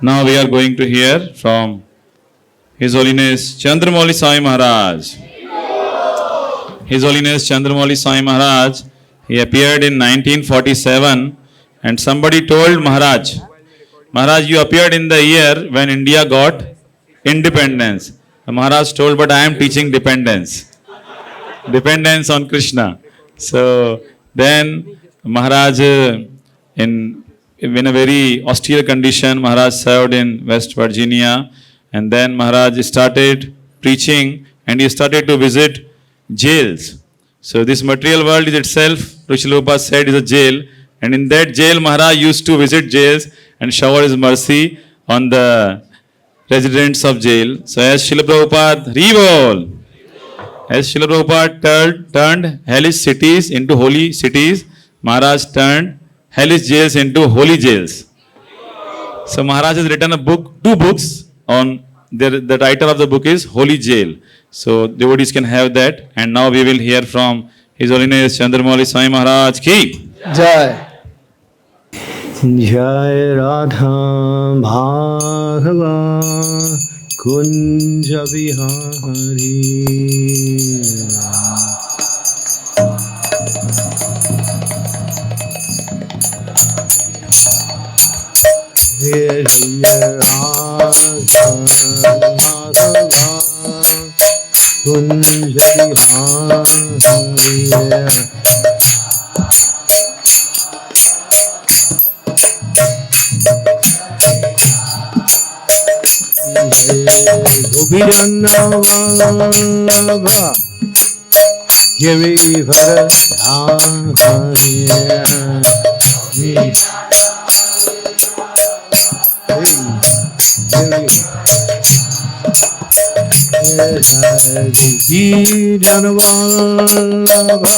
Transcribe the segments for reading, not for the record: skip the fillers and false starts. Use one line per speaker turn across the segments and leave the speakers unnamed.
Now we are going to hear from His Holiness Chandramauli Swami Maharaj. His Holiness Chandramauli Swami Maharaj, he appeared in 1947 and somebody told Maharaj, Maharaj, you appeared in the year when India got independence. The Maharaj told, but I am teaching dependence. Dependence on Krishna. So then Maharaj, in a very austere condition, Maharaj served in West Virginia, and then Maharaj started preaching and he started to visit jails. So this material world is itself, Srila Prabhupada said, is a jail, and in that jail Maharaj used to visit jails and shower his mercy on the residents of jail. So as Srila Prabhupada, Revol, as Srila Prabhupada turned hellish cities into holy cities, Maharaj turned hellish jails into holy jails. So Maharaj has written a book, two books on, the title of the book is Holy Jail. So devotees can have that, and now we will hear from His Holiness Chandramauli Swami Maharaj ki
Jai. Jai Radha Bhagava Kunja Vihari. Jai Radha Bhagava Kunja Vihari. Gopinavallabha Girivara Dhariya. Gopinavallabha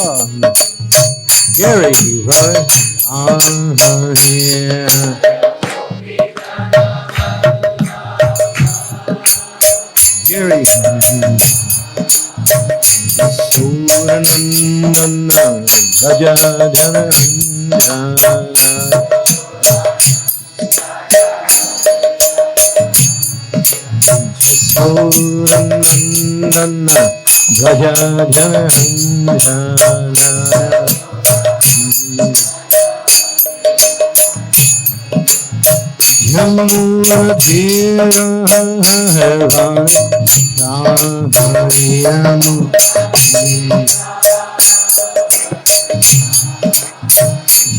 Girivara Dhariya. Giri Suranandana Bhaja Dhananjana. Suranandana Bhaja Dhananjana. Yamuna Dhira Dhariyanu.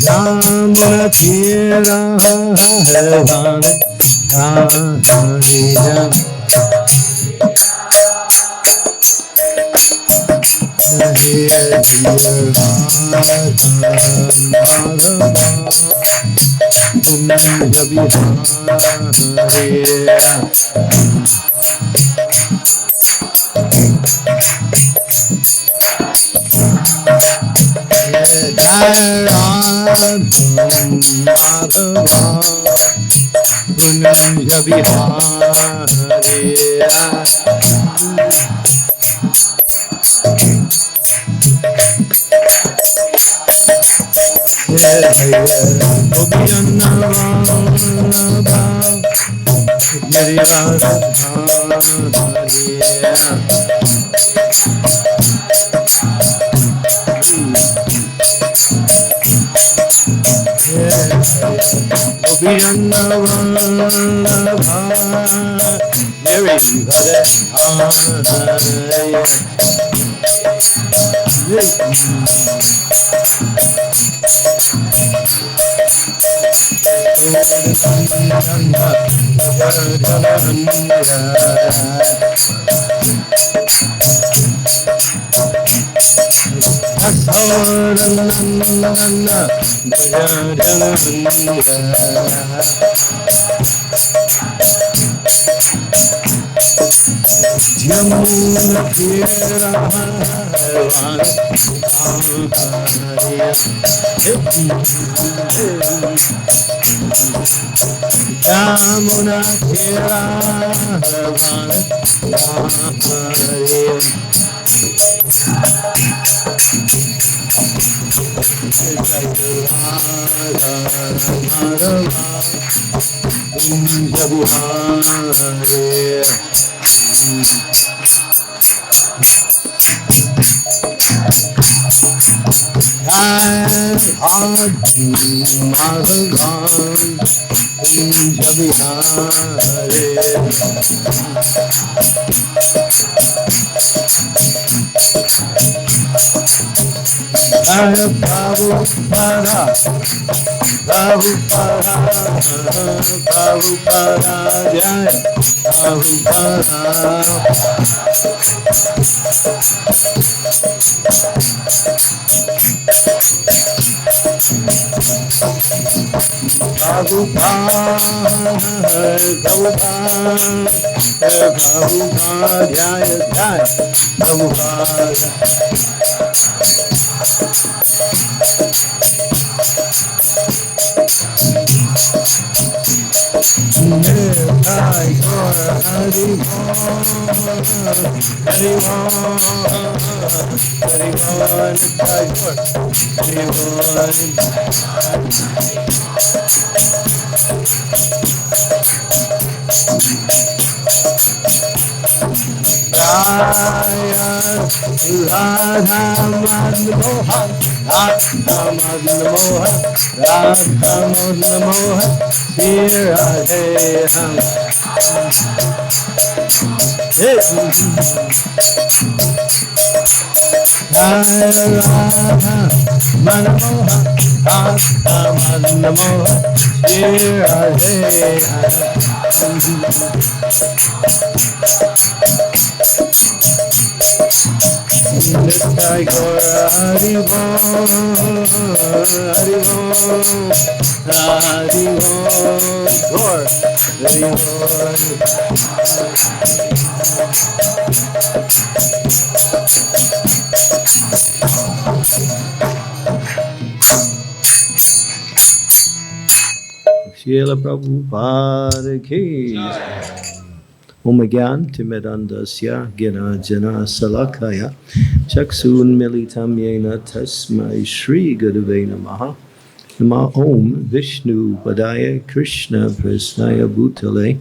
Yamuna Dhira Dhariyanu. Kunja Vihare. Madhavan Kunja Vihare. Jaya Prabhupada, Prabhupada, Prabhupada, Jaya Prabhupada. Prabhupada, Prabhupada, Prabhupada, Jaya Jaya Prabhupada. Nitai Gaur Hari Bol, Hari Bol, Hari Bol, Nitai Gaur Hari Radha Madan Mohan, Radha Madan Mohan, Radha Madan Mohan, Shri Radhe Ram. Radha Madan Mohan, Radha Madan Mohan, Shri Radhe Ram. Nitai Gaur Hari Bol, Hari Bol, Hari Bol, Gaur Hari Bol. Srila Prabhupada ki Om Gyan Timidandasya Gina Jana Salakaya Chaksun Militam Yena Tasmai Shri Gurave Namaha Nama Om Vishnu Padaya Krishna Prasnaya Bhutale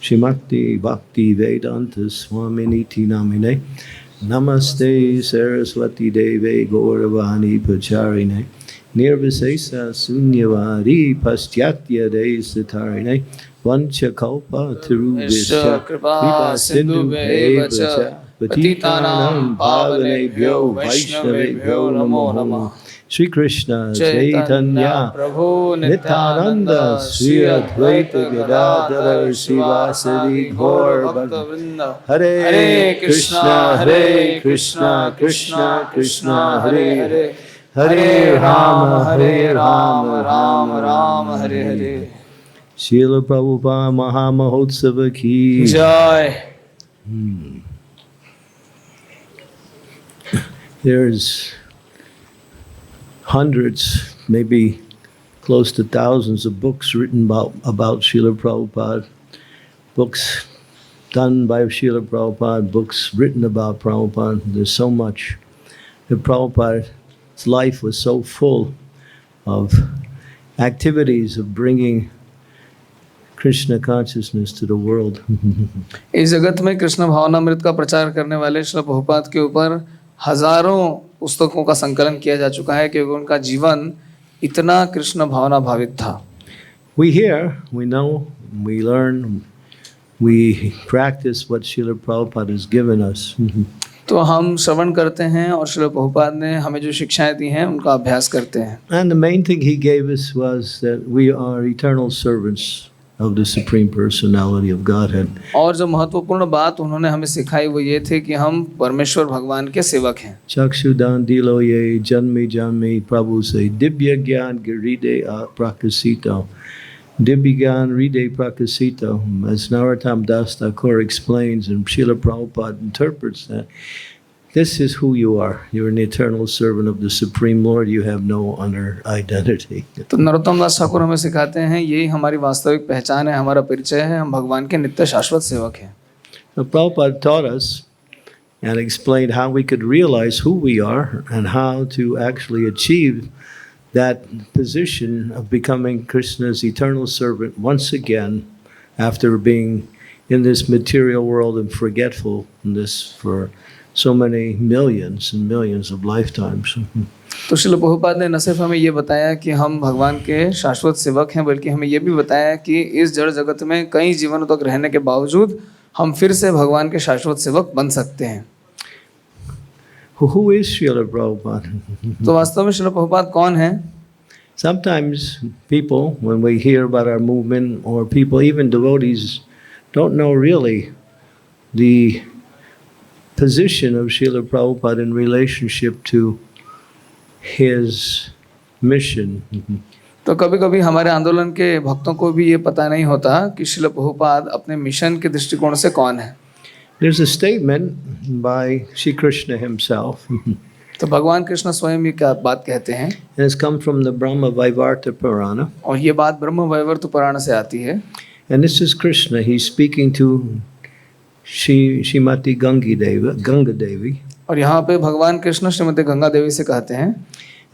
Shrimakti Bhakti Vedanta Swaminiti Namine Namaste Saraswati Deve Gauravani Pacharine Nirvisesa Sunyavari Pastyatya Desatarine Vancha Kalpa Tarubhisya Kripa Sindhu Bevacha Patitanam Pavanebhyo Vaishnavebhyo Namo Namah. Shri Krishna Chaitanya Prabhu Nityananda Sri Advaita Gadadhara Srivasadi Gaur Bhakta Hare Krishna Hare Krishna Krishna Krishna Hare Hare Hare Rama Hare Rama Rama Rama Hare Hare. Srila Prabhupada Mahamahotsava ki
Jai.
There's hundreds, maybe close to thousands of books written about Srila Prabhupada, books done by Srila Prabhupada, books written about Prabhupada. There's so much. The Prabhupada's life was so full of activities of bringing Krishna consciousness to the world.
इस जगत में कृष्ण भावनामृत का प्रचार करने वाले श्रील प्रभुपाद के ऊपर हजारों पुस्तकों का संकलन किया जा चुका है क्योंकि उनका जीवन इतना कृष्ण भावना भावित था.
We hear, we know, we learn, we practice what Srila Prabhupada has given us.
तो हम श्रवण करते हैं और श्रील प्रभुपाद ने हमें जो शिक्षाएं दी हैं उनका अभ्यास करते हैं.
And the main thing he gave us was that we are eternal servants of the Supreme Personality of Godhead.
और जो महत्वपूर्ण बात उन्होंने हमें सिखाई वो ये थे कि हम परमेश्वर भगवान के सेवक हैं.
Chakshudan dilo ye janmi janmi Prabhu say Dibya Gyan Giride Prakasito. Dibya Gyan Ride Prakasito. As Narottam Das Thakur explains and Srila Prabhupada interprets that. This is who you are. You're an eternal servant of the Supreme Lord. You have no other identity.
तो नरोत्तम दास ठाकुर हमें सिखाते हैं यही हमारी वास्तविक पहचान है, हमारा परिचय है, हम भगवान के नित्य शाश्वत सेवक हैं.
Now, Prabhupada taught us and explained how we could realize who we are and how to actually achieve that position of becoming Krishna's eternal servant once again after being in this material world and forgetfulness for so many millions and millions of lifetimes.
तो श्रील प्रभुपाद ने न सिर्फ हमें ये बताया कि हम भगवान के शाश्वत सेवक हैं, बल्कि हमें ये भी बताया कि इस जड़ जगत में कई जीवनों तक रहने के बावजूद हम फिर से भगवान के शाश्वत सेवक बन सकते हैं।
Who is Srila Prabhupada?
तो वास्तव में श्रील प्रभुपाद कौन है?
Sometimes people, when we hear about our movement, or people, even devotees, don't know really the position of Srila Prabhupada in relationship to his mission.
तो कभी कभी हमारे आंदोलन के भक्तों को भी ये पता नहीं होता कि श्रील प्रभुपाद अपने मिशन के दृष्टिकोण से कौन है।
There's a statement by Sri Krishna himself, and
तो भगवान कृष्ण स्वयं ये क्या बात कहते हैं,
it's come from the Brahma Vaivarta Purana.
और ये बात ब्रह्म वैवर्त पुराण से आती है।
And this is Krishna. He's speaking to Srimati Ganga Devi.
और यहाँ पे भगवान कृष्ण श्रीमती गंगा देवी से कहते हैं,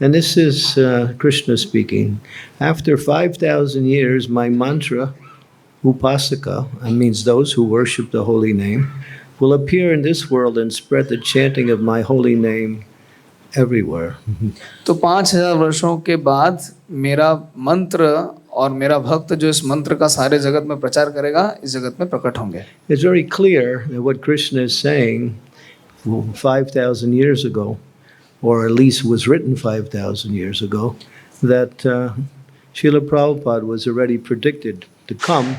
And this is Krishna speaking. After 5,000 years, my mantra, Upasaka, that means those who worship the holy name, will appear in this world and spread the chanting of my holy name everywhere.
तो 5000 वर्षों के बाद मेरा मंत्र और मेरा भक्त जो इस मंत्र का सारे जगत में प्रचार करेगा, इस जगत में प्रकट होंगे।
It's very clear that what Krishna is saying 5,000 years ago, or at least was written 5,000 years ago, that Srila Prabhupada was already predicted to come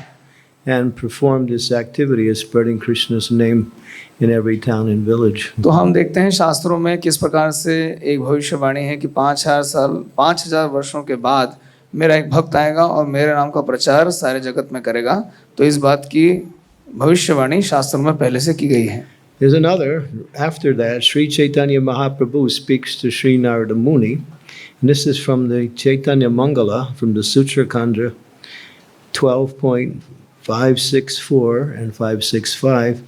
and perform this activity of spreading Krishna's name in every town and village.
तो हम देखते हैं शास्त्रों में किस प्रकार से एक भविष्यवाणी है कि 5000 वर्षों के बाद मेरा एक भक्त आएगा और मेरे नाम का प्रचार सारे जगत में करेगा। तो इस बात की भविष्यवाणी शास्त्रों में पहले से की गई है।
There's another, after that, Sri Chaitanya Mahaprabhu speaks to Sri Narada Muni, and this is from the Chaitanya Mangala, from the Sutra Kanda 12.564 and 565,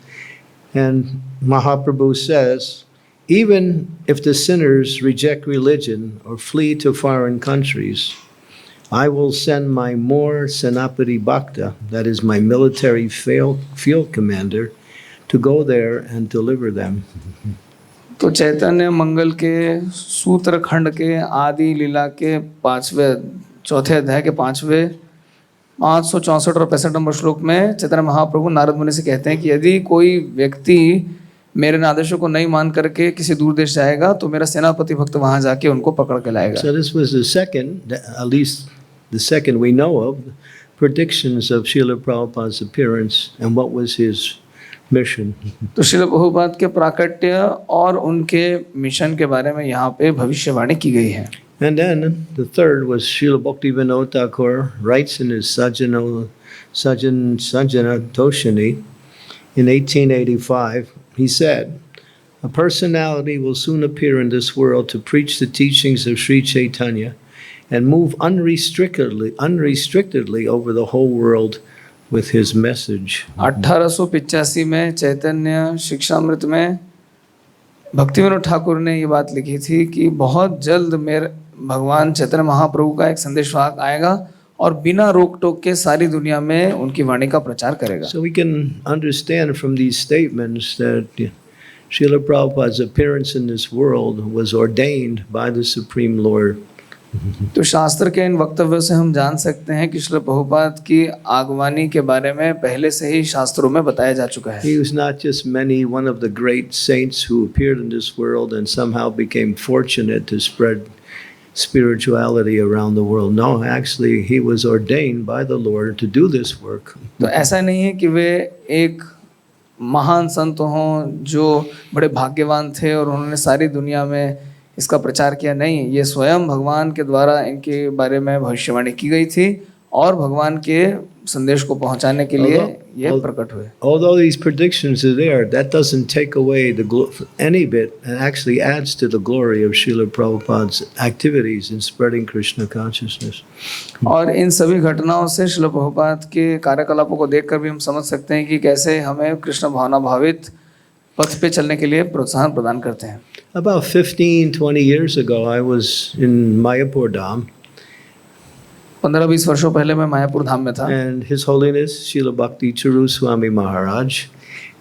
and Mahaprabhu says, even if the sinners reject religion or flee to foreign countries, I will send my more Senapati Bhakta, that is my military field commander, to go there and deliver them.
तो चैतन्य मंगल के सूत्र खंड के आदि लीला के 4वें अध्याय के 564 और 65 नंबर श्लोक में चैतन्य महाप्रभु नारद मुनि से कहते हैं कि यदि कोई व्यक्ति मेरे आदेशों को नहीं मान करके किसी दूर देश जाएगा तो मेरा सेनापति भक्त वहां जाके उनको पकड़ के लाएगा।
So this was the second, at least the second we know of, predictions of Srila Prabhupada's appearance and what was his mission.
तो श्रील प्रभुपाद के प्राकट्य और उनके मिशन के बारे में यहाँ पे भविष्यवाणी की गई है।
And then the third was Srila Bhaktivinoda Thakur writes in his Sajjana Toshani in 1885. He said, a personality will soon appear in this world to preach the teachings of Sri Chaitanya and move unrestrictedly over the whole world with his message.
1885 में चैतन्य शिक्षामृत में भक्तिविनोद ठाकुर ने ये बात लिखी थी कि बहुत जल्द मेरे भगवान चैतन्य महाप्रभु का एक संदेशवाहक आएगा और बिना रोक टोक के सारी दुनिया में उनकी वाणी का प्रचार करेगा।
So we can understand from these statements that Srila Prabhupada's appearance in this world was ordained by the Supreme Lord.
तो शास्त्र के इन वक्तव्यों से हम जान सकते हैं कि श्रील प्रभुपाद की आगवानी के बारे में पहले से ही शास्त्रों में बताया जा चुका है।
He was not just one of the great saints who appeared in this world and somehow became fortunate to spread spirituality around the world. No, actually he was ordained by the Lord to do this work.
तो ऐसा नहीं है कि वे एक महान संत हों जो बड़े भाग्यवान थे और उन्होंने सारी दुनिया में इसका प्रचार किया, नहीं, ये स्वयं भगवान के द्वारा इनके बारे में भविष्यवाणी की गई थी और भगवान के संदेश को पहुंचाने के लिए ये प्रकट हुए।
Although these predictions are there, that doesn't take away any bit, and actually adds to the glory of Srila Prabhupada's activities in spreading Krishna consciousness.
और इन सभी घटनाओं से श्रील प्रभुपाद के कार्यकलापों को देखकर भी हम समझ सकते हैं कि कैसे हमें कृष्ण भावना भावित पथ पे चलने के लिए प्रोत्साहन प्रदान करते हैं।
About 15-20 years ago, I was in Mayapur Dham,
15-20 वर्षों पहले मैं मायापुर धाम में था
and His Holiness Srila Bhakti Charu Swami Maharaj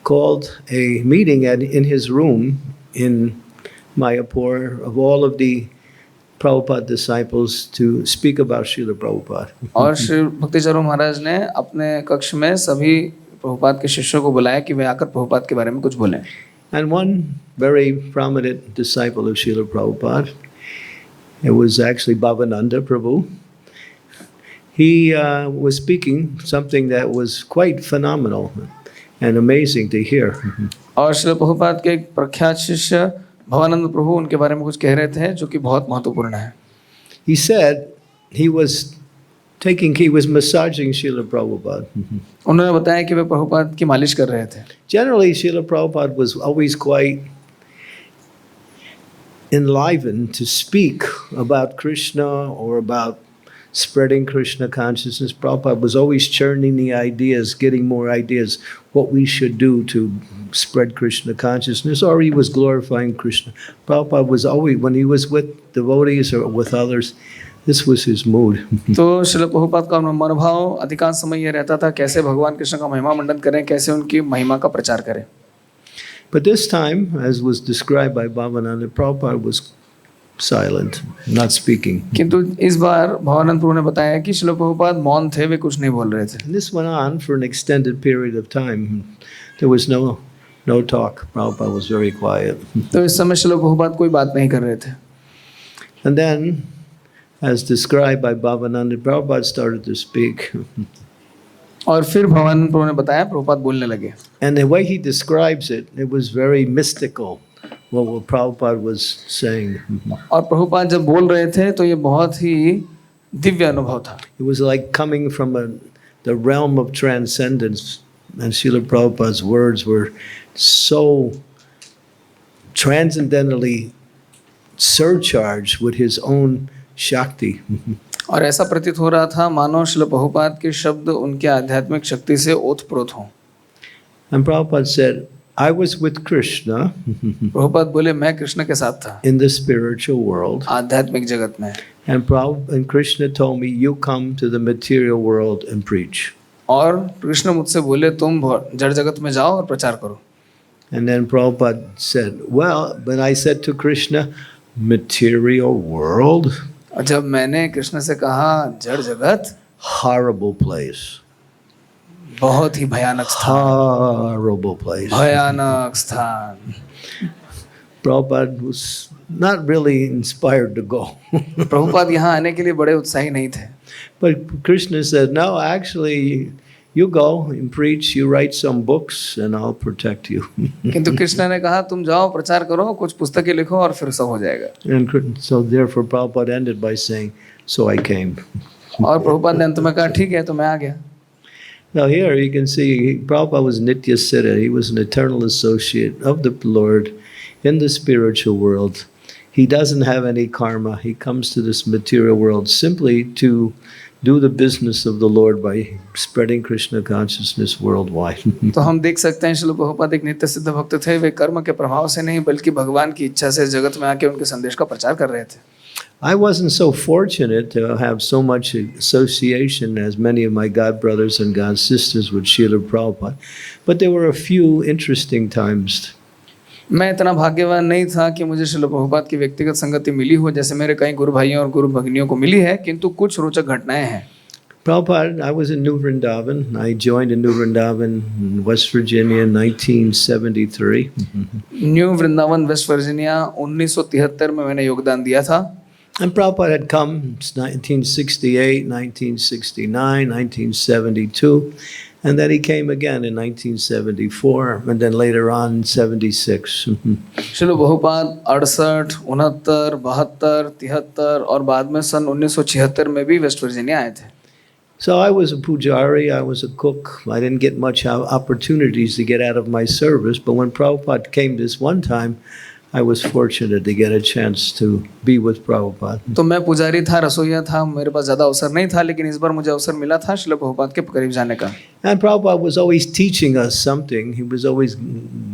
called a meeting in his room in Mayapur of all of the Prabhupada disciples to speak about Srila Prabhupada.
और श्री भक्ति चरू महाराज ने अपने कक्ष में सभी प्रभुपाद के शिष्यों को बुलाया कि वे आकर प्रभुपाद के बारे में कुछ बोलें।
And one very prominent disciple of Srila Prabhupada, it was actually Bhavananda Prabhu. He was speaking something that was quite phenomenal and amazing to hear.
और श्री प्रभुपाद के एक प्रख्यात शिष्य भवानंद प्रभु उनके बारे में कुछ कह रहे थे जो कि बहुत महत्वपूर्ण है।
He said he was massaging Srila Prabhupada.
उन्होंने बताया कि वे प्रभुपाद की मालिश कर रहे थे।
Generally, Srila Prabhupada was always quite enlivened to speak about Krishna or about spreading Krishna consciousness. Prabhupada was always churning the ideas, getting more ideas, what we should do to spread Krishna consciousness, or he was glorifying Krishna. Prabhupada was always, when he was with devotees or with others, this was his mood.
तो श्रील प्रभुपाद का मनोभाव अधिकांश समय यह रहता था कैसे भगवान कृष्ण का महिमा मंडन करें, कैसे उनकी महिमा का प्रचार करें।
But this time, as was described by Bhavananda, Prabhupada was silent, not speaking.
किंतु इस बार भवानंद प्रभु ने बताया कि श्रील प्रभुपाद मौन थे, वे कुछ नहीं बोल रहे थे।
And this went on for an extended period of time. There was no talk. Prabhupada was very quiet.
तो इस समय श्रील प्रभुपाद कोई बात नहीं कर रहे थे।
And then, as described by Bhavananda, Prabhupada started to speak.
और फिर भवानंद प्रभु ने बताया प्रभुपाद बोलने लगे।
And the way he describes it, it was very mystical, what Prabhupada was saying.
और प्रभुपाद जब बोल रहे थे तो ये बहुत ही दिव्य अनुभव था।
It was like coming from the realm of transcendence. And Srila Prabhupada's words were so transcendently surcharged with his own Shakti.
और ऐसा प्रतीत हो रहा था मानो श्रील प्रभुपाद के शब्द उनके आध्यात्मिक शक्ति से ओतप्रोत हों।
And Prabhupada said, I was with Krishna
Prabhupada बोले मैं कृष्ण के साथ था
in the spiritual world.
आध्यात्मिक जगत में,
And Krishna told me, you come to the material world and preach.
और कृष्ण मुझसे बोले तुम जड़ जगत में जाओ और प्रचार करो।
And then Prabhupada said, well, when I said to Krishna, material world,
और जब मैंने कृष्ण से कहा जड़ जगत,
horrible place.
बहुत ही भयानक स्थान,
Horrible place.
भयानक स्थान।
Prabhupada was not really inspired to go.
Prabhupada यहाँ आने के लिए बड़े उत्साही नहीं थे।
But Krishna said, no, actually, you go and preach, you write some books, and I'll protect you.
किंतु कृष्ण ने कहा तुम जाओ प्रचार करो, कुछ पुस्तकें लिखो और फिर सब हो जाएगा।
And so therefore Prabhupada ended by saying, so I came.
और प्रभुपाद ने अंत में कहा ठीक है तो मैं आ गया।
Now here you can see Prabhupada was Nitya Siddha. He was an eternal associate of the Lord in the spiritual world. He doesn't have any karma. He comes to this material world simply to do the business of the Lord by spreading Krishna consciousness worldwide.
तो हम देख सकते हैं श्रील प्रभुपाद एक नित्य सिद्ध भक्त थे। वे कर्म के प्रभाव से नहीं बल्कि भगवान की इच्छा से जगत में आके उनके संदेश का प्रचार कर रहे थे।
I wasn't so fortunate to have so much association as many of my god brothers and god sisters with Srila Prabhupada, but there were a few interesting times.
मैं इतना भाग्यवान नहीं था कि मुझे श्रील प्रभुपाद की व्यक्तिगत संगति मिली हो जैसे मेरे कई गुरु भाइयों और गुरु भगिनियों को मिली है, किंतु कुछ रोचक घटनाएं हैं।
Prabhupada, I was in New Vrindavan. I joined in New Vrindavan in West Virginia in 1973.
New Vrindavan West Virginia 1973 में मैंने योगदान दिया था।
And Prabhupada had come 1968, 1969, 1972, and then he came again in 1974, and then later on 76.
Srila Prabhupada 68, 69, 72, 73 और बाद में सन 1976 में भी वेस्ट वर्जीनिया आए थे।
So I was a pujari, I was a cook. I didn't get much opportunities to get out of my service, but when Prabhupada came this one time, I was fortunate to get a chance to be with Prabhupada.
तो मैं पुजारी था, रसोइया था, मेरे पास ज़्यादा अवसर नहीं था, लेकिन इस बार मुझे अवसर मिला था श्रील प्रभुपाद के करीब जाने का।
And Prabhupada was always teaching us something. He was always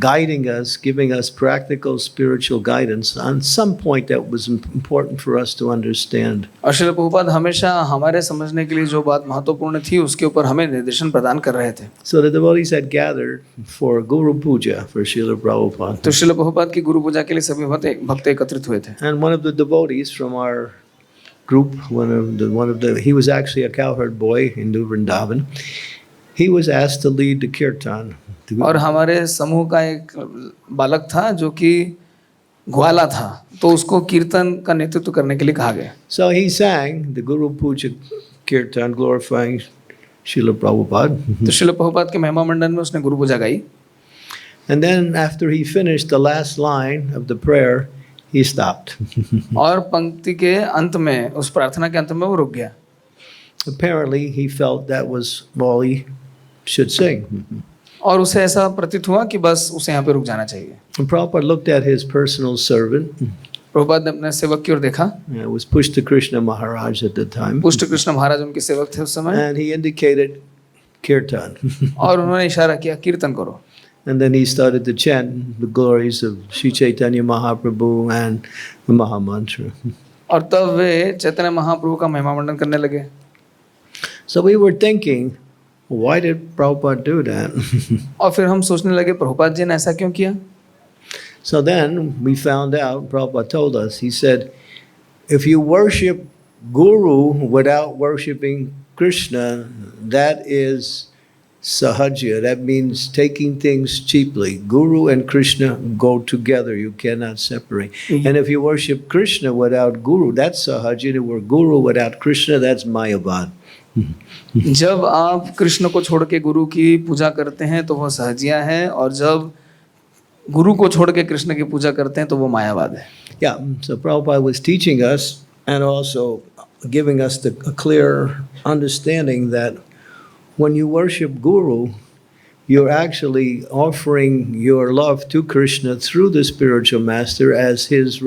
guiding us, giving us practical spiritual guidance on some point that was important for us to understand.
और श्रील प्रभुपाद हमेशा हमारे समझने के लिए जो बात महत्वपूर्ण थी उसके ऊपर हमें निर्देशन प्रदान कर रहे थे।
So the devotees had gathered for Guru Puja for Srila Prabhupada.
तो श्रील प्रभुपाद की गुरु पूजा के लिए सभी भक्त एकत्रित हुए थे।
And one of the devotees from our group, he was actually a cowherd boy in New Vrindavan. He was asked to lead the kirtan.
और हमारे समूह का एक बालक था जो कि ग्वाला था, तो उसको कीर्तन का नेतृत्व करने के लिए कहा गया।
So he sang the Guru Puja kirtan glorifying Srila Prabhupada.
तो श्रील प्रभुपाद के महिमा मंडन में उसने गुरु पूजा गाई।
And then after he finished the last line of the prayer, he stopped.
और पंक्ति के अंत में, उस प्रार्थना के अंत में वो रुक गया।
Apparently he felt that was all he should sing.
और उसे ऐसा प्रतीत हुआ कि बस उसे यहाँ पे रुक जाना चाहिए।
And Prabhupada looked at his personal servant.
Prabhupada ने अपने सेवक की ओर देखा।
It was Pushta Krishna Maharaj at the time.
पुष्ट कृष्ण महाराज उनके सेवक थे उस समय।
And he indicated kirtan.
और उन्होंने इशारा किया कीर्तन करो।
And then he started to chant the glories of Sri Chaitanya Mahaprabhu and the Mahamantra.
और तब वे चैतन्य महाप्रभु का महिमा मंडन करने लगे।
So we were thinking, why did Prabhupada do that?
और फिर हम सोचने लगे प्रभुपाद जी ने ऐसा क्यों किया।
So then we found out, Prabhupada told us, he said, if you worship Guru without worshiping Krishna, that is sahajya. That means taking things cheaply. Guru and Krishna go together. You cannot separate. And if you worship Krishna without Guru, that's sahajya. If we're Guru without Krishna, that's mayavad.
जब आप कृष्ण को छोड़ के गुरु की पूजा करते हैं तो वह सहजिया है, और जब गुरु को छोड़ के कृष्ण की पूजा करते हैं तो वो मायावाद है।
Yeah, so Prabhupada was teaching us and also giving us a clear understanding that when you worship Guru, you're actually offering your love to Krishna through the spiritual master as his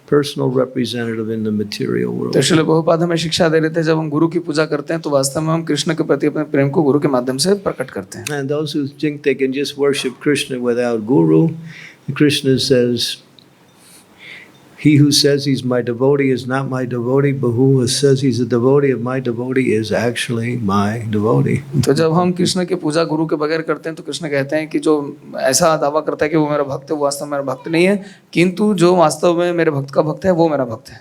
personal representative in the material world.
तो श्रील प्रभुपाद हमें शिक्षा दे रहे थे, जब हम गुरु की पूजा करते हैं तो वास्तव में हम कृष्ण के प्रति अपने प्रेम को गुरु के माध्यम से प्रकट करते हैं।
And those who think they can just worship Krishna without Guru, Krishna says, he who says he's my devotee is not my devotee, but who says he's a devotee of my devotee is actually my devotee.
तो जब हम कृष्ण की पूजा गुरु के बगैर करते हैं तो कृष्ण कहते हैं कि जो ऐसा दावा करता है कि वो मेरा भक्त है, वो वास्तव में मेरा भक्त नहीं है, किंतु जो वास्तव में मेरे भक्त का भक्त है वो मेरा भक्त है।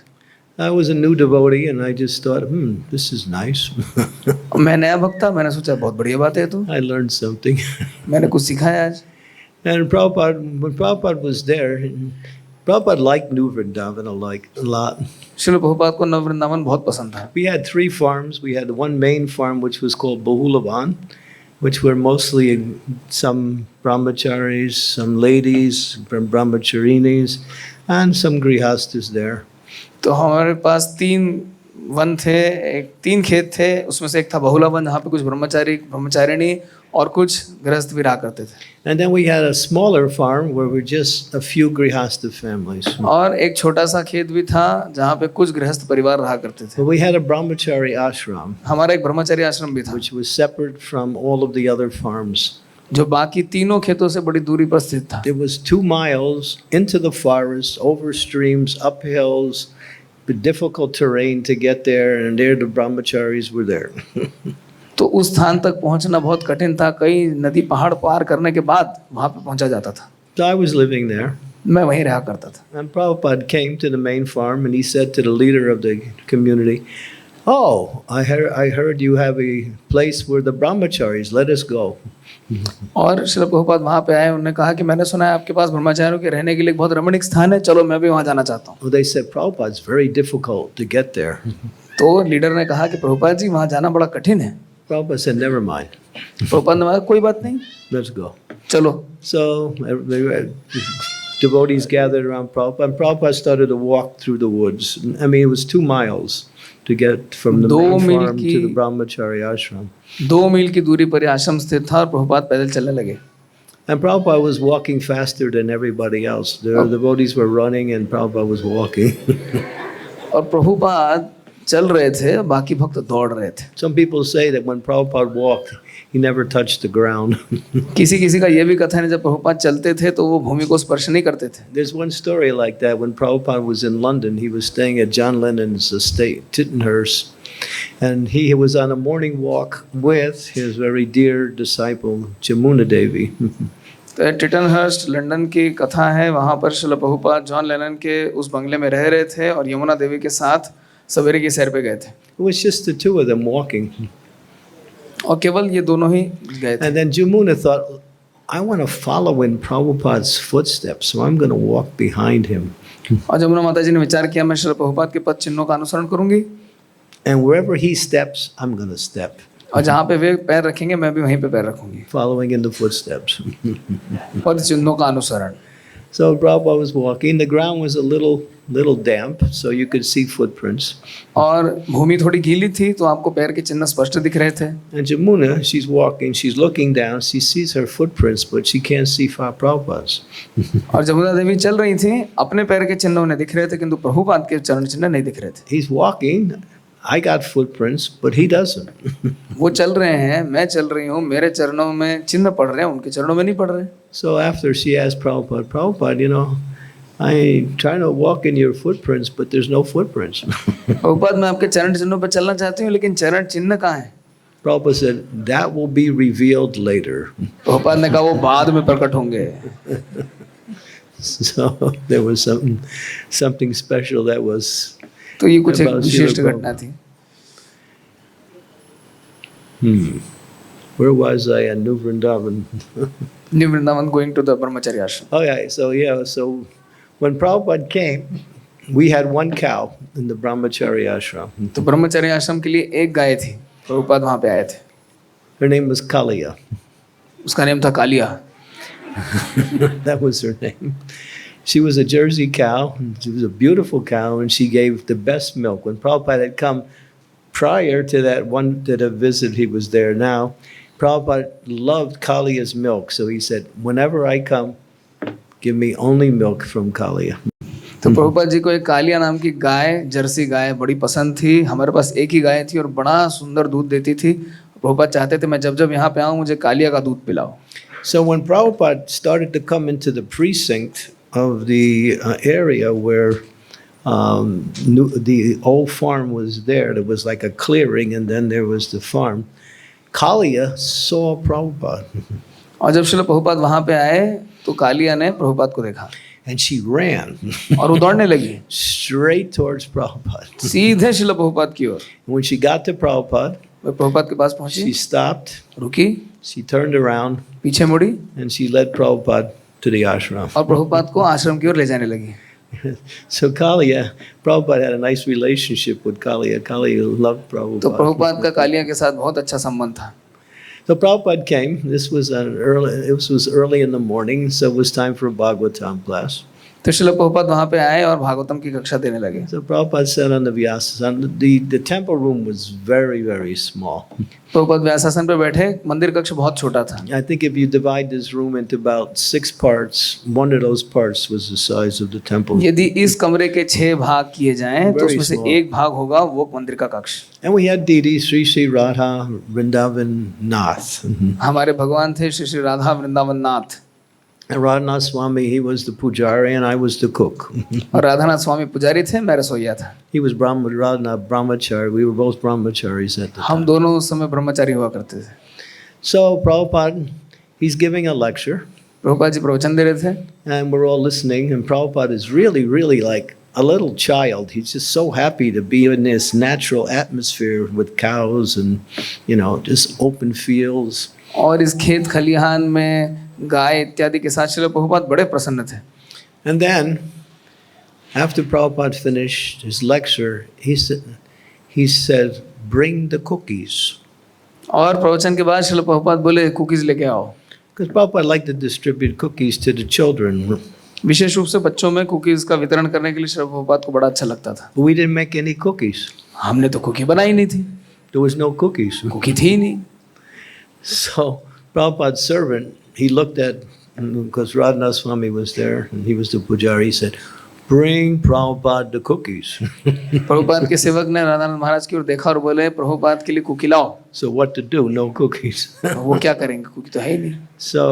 I was a new devotee and I just thought, this is nice.
मैं नया भक्त था, मैंने सोचा बहुत बढ़िया बात है, तो
I learned something.
मैंने कुछ सीखा है आज।
And when Prabhupada was there, Prabhupada liked New Vrindavan a lot.
Srila Prabhupada को नव वृंदावन बहुत पसंद था।
We had 3 farms. We had one main farm which was called Bahulavan, which were mostly some brahmacharis, some ladies, brahmacharinis, and some grihastas there.
तो हमारे पास 3 one थे, 3 खेत थे, उसमें से एक था बहुला वन जहाँ पे कुछ ब्रह्मचारिणी और कुछ गृहस्थ भी रहा करते थे।
And then we had a smaller farm where we just a few grihasta families.
और एक छोटा सा खेत भी था जहाँ पे कुछ गृहस्थ परिवार रहा करते थे।
But we had a brahmachari ashram,
हमारा एक ब्रह्मचारी आश्रम भी था,
which was separate from all of the other farms.
जो बाकी तीनों खेतों से बड़ी दूरी पर स्थित था।
It was 2 miles into the forest, over streams, up hills, with difficult terrain to get there, and there the brahmacharis were there.
तो उस स्थान तक पहुंचना बहुत कठिन था, कई नदी पहाड़ पार करने के बाद वहां पे पहुंचा जाता था।
So I was living there.
मैं वहीं रहा करता था।
And Prabhupada came to the main farm and he said to the leader of the community, "Oh, I heard you have a place where the brahmacharis, let us go."
और श्रील प्रभुपाद वहां पे आए, उन्होंने कहा कि मैंने सुना है आपके पास ब्रह्मचारियों के रहने के लिए बहुत रमणीक स्थान है, चलो मैं भी वहां जाना चाहता हूँ।
Well, they said, Prabhupada, it's very difficult to get there.
तो लीडर ने कहा कि प्रभुपाद जी वहां जाना बड़ा कठिन है।
Prabhupada said, never mind,
Prabhupada ने कहा कोई बात नहीं,
let's go.
चलो।
So devotees gathered around Prabhupada, and Prabhupada started to walk through the woods. I mean, it was 2 miles to get from the main farm to the brahmachari ashram.
2 मील की दूरी पर ये आश्रम स्थित था और प्रभुपाद पैदल चलने लगे।
And Prabhupada was walking faster than everybody else. The devotees were running and Prabhupada was walking.
और प्रभुपाद चल रहे थे, बाकी भक्त दौड़ रहे थे.
Some people say that when Prabhupada walked, he never touched the ground.
किसी किसी का ये भी कथन है जब प्रभुपाद चलते थे तो वो भूमि को स्पर्श नहीं करते थे.
There's one story like that. When Prabhupada was in London, he was staying at John Lennon's estate, Tittenhurst, and he was on a morning walk with his very dear disciple, Jamuna Devi.
तो टिटनहर्स्ट London की कथा है. वहाँ पर Srila Prabhupada John Lennon के उस बंगले में रह रहे थे और यमुना देवी के साथ सवेरे की सैर पे गए थे.
It was just the two of them walking.
और केवल ये दोनों ही गए थे.
And then Jamuna thought, I want to follow in Prabhupada's footsteps, so I'm going to walk behind him.
और जमुना माता जी ने विचार किया मैं श्रील प्रभुपाद के पद चिन्हों का अनुसरण करूंगी
And wherever he steps, I'm going to step,
और जहाँ पे वे पैर रखेंगे मैं भी वहीं पे पैर रखूंगी.
following in the footsteps.
पद चिन्हों का अनुसरण.
So Prabhupada was walking. The ground was a little damp, so you could see footprints.
और भूमि थोड़ी गीली थी तो आपको पैर के चिन्ह स्पष्ट दिख रहे थे.
And Jamuna, she's walking, she's looking down, she sees her footprints, but she can't see Prabhupada's.
और जमुना देवी चल रही थी, अपने पैर के चिन्ह उन्हें दिख रहे थे किंतु प्रभुपाद के चरण चिन्ह नहीं दिख रहे थे.
He's walking, I got footprints, but he doesn't.
वो चल रहे हैं, मैं चल रही हूँ, मेरे चरणों में चिन्ह पड़ रहे हैं, उनके चरणों में नहीं पड़ रहे.
So after she asked Prabhupada, Prabhupada, you know, I'm trying to walk in your footprints, but there's no footprints.
Prabhupada मैं आपके चरण चिन्हों पर चलना चाहती हूँ लेकिन चरण चिन्ह कहाँ है?
Prabhupada said, that will be revealed later.
Prabhupada ने कहा वो बाद में प्रकट होंगे.
So there was something special that was
तो ये कुछ एक
about
विशिष्ट
Srila
घटना थी.
Where was I? At New Vrindavan.
New Vrindavan going to the brahmacharya ashram.
Okay, so when Prabhupada came, we had one cow in the Brahmacharya ashram.
तो ब्रह्मचर्य आश्रम के लिए एक गाय थी. प्रभुपाद वहाँ पे आए थे.
Her name was Kaliya.
उसका नाम था Kaliya.
That was her name. She was a Jersey cow. She was a beautiful cow, and she gave the best milk. When Prabhupada had come prior to that visit, he was there now. Prabhupada loved Kaliya's milk, so he said, whenever I come, give me only milk from Kaliya.
तो प्रभुपाद जी को एक कालिया नाम की गाय, Jersey गाय बड़ी पसंद थी. हमारे पास एक ही गाय थी और बड़ा सुंदर दूध देती थी. प्रभुपाद चाहते थे मैं जब जब यहाँ पे आऊँ मुझे कालिया का दूध पिलाओ.
So when Prabhupada started to come into the precinct of the area where the old farm was there was like a clearing, and then there was the farm. Kaliya saw Prabhupada.
और जब श्रील प्रभुपाद वहाँ पे आए तो कालिया ने प्रभुपाद को देखा
And she ran
और वो दौड़ने लगी
straight towards Prabhupada.
सीधे श्रील प्रभुपाद की ओर.
When she got to Prabhupada,
वो प्रभुपाद के पास
she
पहुंची,
stopped,
रुकी,
she turned around,
पीछे मुड़ी
and she led Prabhupada to the ashram.
और प्रभुपाद को आश्रम की ओर ले जाने लगी.
So Kaliya, Prabhupada had a nice relationship with Kaliya. Kaliya loved
तो
Prabhupada.
प्रभुपाद का कालिया के साथ बहुत अच्छा संबंध था.
So Prabhupada came. This was early in the morning, so it was time for a Bhagavatam class.
तो श्रील प्रभुपाद वहाँ पे आए और भागवतम की कक्षा देने लगे.
So Prabhupada sat on the Vyasasana. The temple room was very, very small.
Prabhupada व्यासासन पे बैठे. मंदिर कक्ष बहुत छोटा था.
I think if you divide this room into about 6 parts, one of those parts was the size of the temple.
यदि इस कमरे के 6 भाग किए जाएं तो
Very
उसमें से
small.
एक भाग होगा वो मंदिर का कक्ष.
And we had Didi, Sri Sri Radha, Vrindavan Nath.
हमारे भगवान थे श्री श्री राधा वृंदावन नाथ.
And Radhanath Swami, he was the pujari and I was the cook.
और राधानाथ स्वामी पुजारी थे, मैं रसोइया था.
He was Radhanath Brahmachari. We were both brahmacharis at the
हम
time.
दोनों उस समय ब्रह्मचारी हुआ करते थे.
So Prabhupada, he's giving a lecture
Prabhupada ji प्रवचन दे रहे थे
and we're all listening, and Prabhupada is really, really like a little child. He's just so happy to be in this natural atmosphere with cows and, just open fields.
और इस खेत खलिहान में गाय इत्यादि के साथ श्रील प्रभुपाद बड़े प्रसन्न थे.
And then, after Prabhupada finished his lecture, he said, bring the cookies.
और प्रवचन के बाद श्रील प्रभुपाद बोले कुकीज लेके आओ.
Because Prabhupada liked to distribute cookies to the children.
विशेष रूप से बच्चों में कुकीज का वितरण करने के लिए श्रील प्रभुपाद को बड़ा अच्छा लगता था.
We didn't make any cookies.
हमने तो कुकी बनाई नहीं थी,
There was no cookies.
Cookie थी ही नहीं.
So Prabhupada's servant, he looked at, because Radhanath Swami was there, and he was the pujari, he said, bring Prabhupada the cookies.
Prabhupada के सेवक ने राधानाथ महाराज की ओर देखा और बोले प्रभुपाद के लिए कुकी लाओ।
So what to do? No cookies.
वो क्या करेंगे, कुकी तो है ही नहीं।
So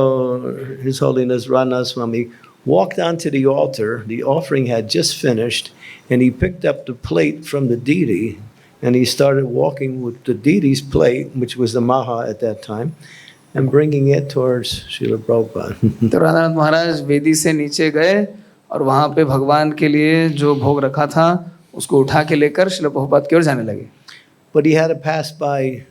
His Holiness Radhanath Swami walked onto the altar. The offering had just finished, and he picked up the plate from the deity, and he started walking with the deity's plate, which was the Maha at that time, and bringing it towards Srila Prabhupada.
तो राधानाथ महाराज वेदी से नीचे गए और वहां पे भगवान के लिए जो भोग रखा था उसको उठा के लेकर श्रील प्रभुपाद की ओर जाने लगे।
But he had to pass by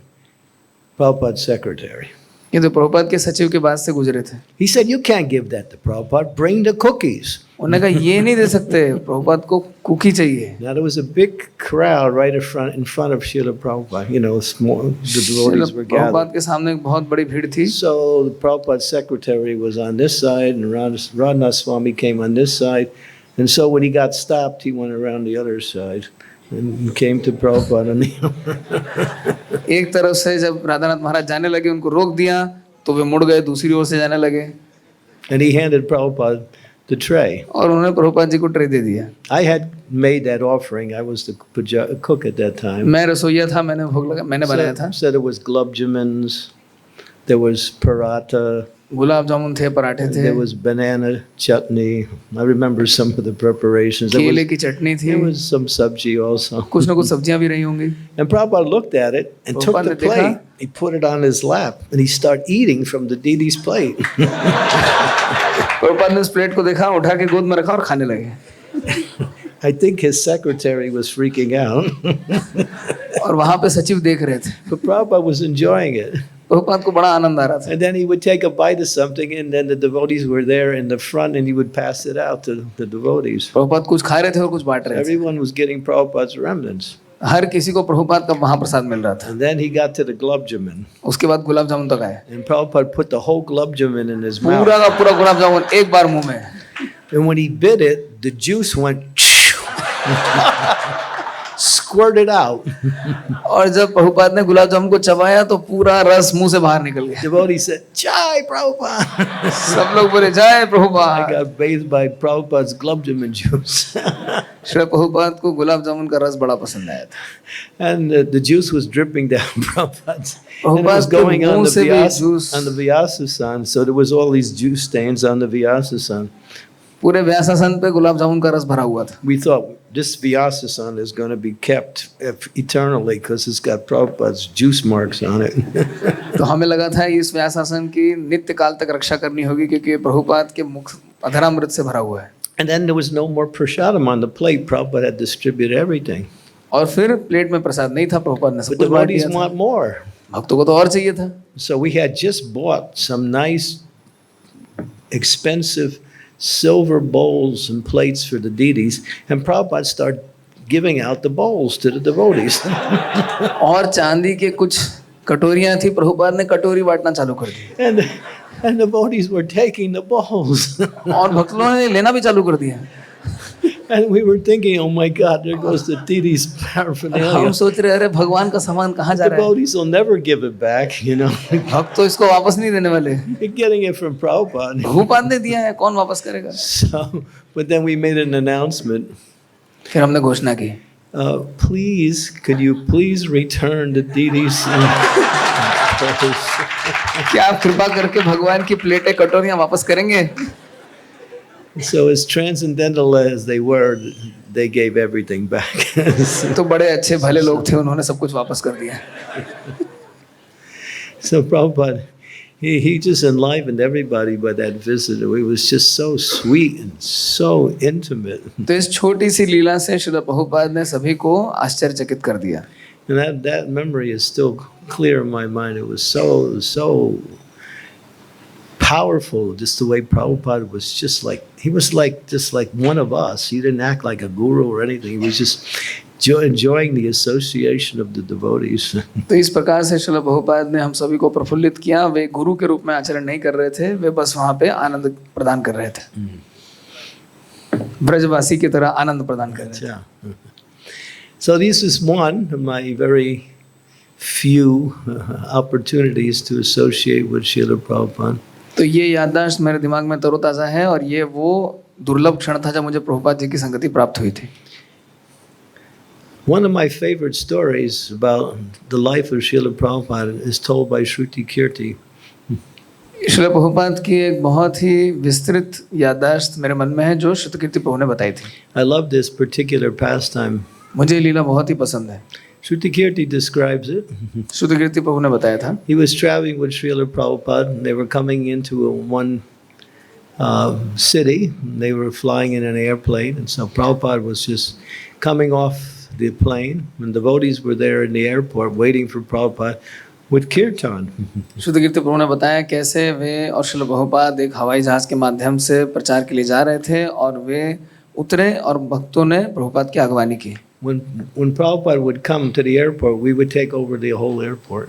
Prabhupada's secretary.
ये तो प्रभुपाद के सचिव के पास से गुजरे थे।
He said, you can't give that to Prabhupada. Bring the cookies.
उन्होंने कहा ये नहीं दे सकते, प्रभुपाद को कुकी चाहिए।
Now there was a big crowd right in front of Srila Prabhupada. You know, small, the devotees were gathered.
Prabhupada के सामने एक बहुत बड़ी भीड़ थी।
So the Prabhupada's secretary was on this side, and Radhanath Swami came on this side. And so when he got stopped, he went around the other side and came to Prabhupada on the other.
एक तरफ से जब राधानाथ महाराज जाने लगे उनको रोक दिया तो वे मुड़ गए, दूसरी ओर से जाने लगे।
And he handed Prabhupada the tray.
और उन्होंने प्रभुपाद जी को ट्रे दे दिया।
I had made that offering. I was the cook at that time.
मैं रसोइया था, मैंने भोग लगा, मैंने बनाया था।
So there was gulab jamins, there was paratha,
gulab jamun थे, पराठे थे,
there was banana chutney. I remember some of the preparations.
केले की चटनी थी,
There was some sabji also.
कुछ ना कुछ सब्जियां भी रही होंगी।
And Prabhupada looked at it and took
Prabhupada
the
ने देखा।
plate. He put it on his lap and he started eating from the deity's plate.
Prabhupada ने उस प्लेट को देखा, उठा के गोद में रखा और खाने लगे।
I think his secretary was freaking out.
और वहां पे सचिव देख रहे थे।
But Prabhupada was enjoying it.
Prabhupada को बड़ा आनंद आ रहा था।
And then he would take a bite of something, and then the devotees were there in the front, and he would pass it out to the devotees.
Prabhupada कुछ खा रहे थे और कुछ बांट रहे थे।
Everyone was getting Prabhupada's remnants.
हर किसी को प्रभुपाद का महाप्रसाद मिल रहा था।
And then he got to the gulab jamun.
उसके बाद गुलाब जामुन तक आए।
And Prabhupada put the whole gulab jamun in his mouth.
पूरा का पूरा गुलाब जामुन एक बार मुंह में।
And when he bit it, the juice went squirted out.
और जब प्रभुपाद ने गुलाब जामुन को चबाया तो पूरा रस मुंह से बाहर निकल गया।
Devotee said, Jai Prabhupada.
सब लोग बोले जय
I
Prabhupada.
got bathed by Prabhupada's gulab jamun juice.
Shri Prabhupada को गुलाब जामुन का रस बड़ा पसंद आया था।
And the juice was dripping down Prabhupada's. And it was
Prabhupada के
going on
मुंह
the
से भी juice,
on the Vyasasan. So there was all these juice stains on the Vyasasan.
पूरे व्यासासन पे गुलाब जामुन का रस भरा हुआ था।
We thought this Vyasasan is going to be kept eternally because it's got Prabhupada's juice marks on it.
तो हमें लगा था इस व्यासासन की नित्य काल तक रक्षा करनी होगी क्योंकि ये प्रभुपाद के मुख अधरामृत से भरा हुआ है।
And then there was no more prasadam on the plate. Prabhupada had distributed everything.
और फिर प्लेट में प्रसाद नहीं था, प्रभुपाद ने सब
But
कुछ बांट
devotees
दिया था।
want more.
भक्तों को तो और चाहिए था।
So we had just bought some nice, expensive silver bowls and plates for the deities, and Prabhupada started giving out the bowls to the devotees.
और चांदी के कुछ कटोरियां थी, प्रभुपाद ने कटोरी बांटना चालू कर दी।
And the devotees were taking the bowls.
और भक्तों ने लेना भी चालू कर दिया।
And we were thinking, oh my God, there goes the deities'
हम
paraphernalia.
सोच रहे अरे भगवान का सामान कहाँ जा
The
रहा है?
devotees will never give it back, you know.
भक्त तो इसको वापस नहीं देने वाले।
You're getting it from Prabhupada.
Prabhupada ने दिया है, कौन वापस करेगा?
So, but then we made an announcement.
फिर हमने घोषणा की,
Please, could you please return the deities?
क्या आप कृपा करके भगवान की प्लेटें कटोरियां वापस करेंगे?
So as transcendental as they were, they gave everything back.
तो बड़े अच्छे भले लोग थे, उन्होंने सब कुछ वापस कर दिया।
So Prabhupada, he just enlivened everybody by that visit. It was just so sweet and so intimate.
तो इस छोटी सी लीला से श्रील प्रभुपाद ने सभी को आश्चर्यचकित कर दिया।
And that memory is still clear in my mind. It was so powerful, just the way Prabhupada was just like one of us. He didn't act like a guru or anything. He was just enjoying the association of the devotees.
तो इस प्रकार से श्रील प्रभुपाद ने हम सभी को प्रफुल्लित किया। वे गुरु के रूप में आचरण नहीं कर रहे थे, वे बस वहाँ पे आनंद प्रदान कर रहे थे, ब्रजवासी की तरह आनंद प्रदान कर रहे थे।
Yeah. So this is one of my very few opportunities to associate with Srila Prabhupada.
तो ये याददाश्त मेरे दिमाग में तरोताज़ा है और ये वो दुर्लभ क्षण था जब मुझे प्रभुपाद जी की संगति प्राप्त हुई थी।
One of my favorite stories about the life of Srila Prabhupada is told by Shruti Kirti.
Srila Prabhupada की एक बहुत ही विस्तृत याददाश्त मेरे मन में है जो श्रुति कीर्ति प्रभु ने बताई थी।
I love this particular pastime.
मुझे ये लीला बहुत ही पसंद है।
Shruti Kirti describes it.
श्रुति कीर्ति प्रभु ने बताया था।
He was traveling with Srila Prabhupada and they were coming into one city. They were flying in an airplane, and so Prabhupada was just coming off the plane, and devotees were there in the airport waiting for Prabhupada with kirtan.
श्रुति कीर्ति प्रभु ने बताया कैसे वे और श्रील प्रभुपाद एक हवाई जहाज के माध्यम से प्रचार के लिए जा रहे थे और वे उतरे और भक्तों ने प्रभुपाद की अगवानी की।
When Prabhupada would come to the airport, we would take over the whole airport.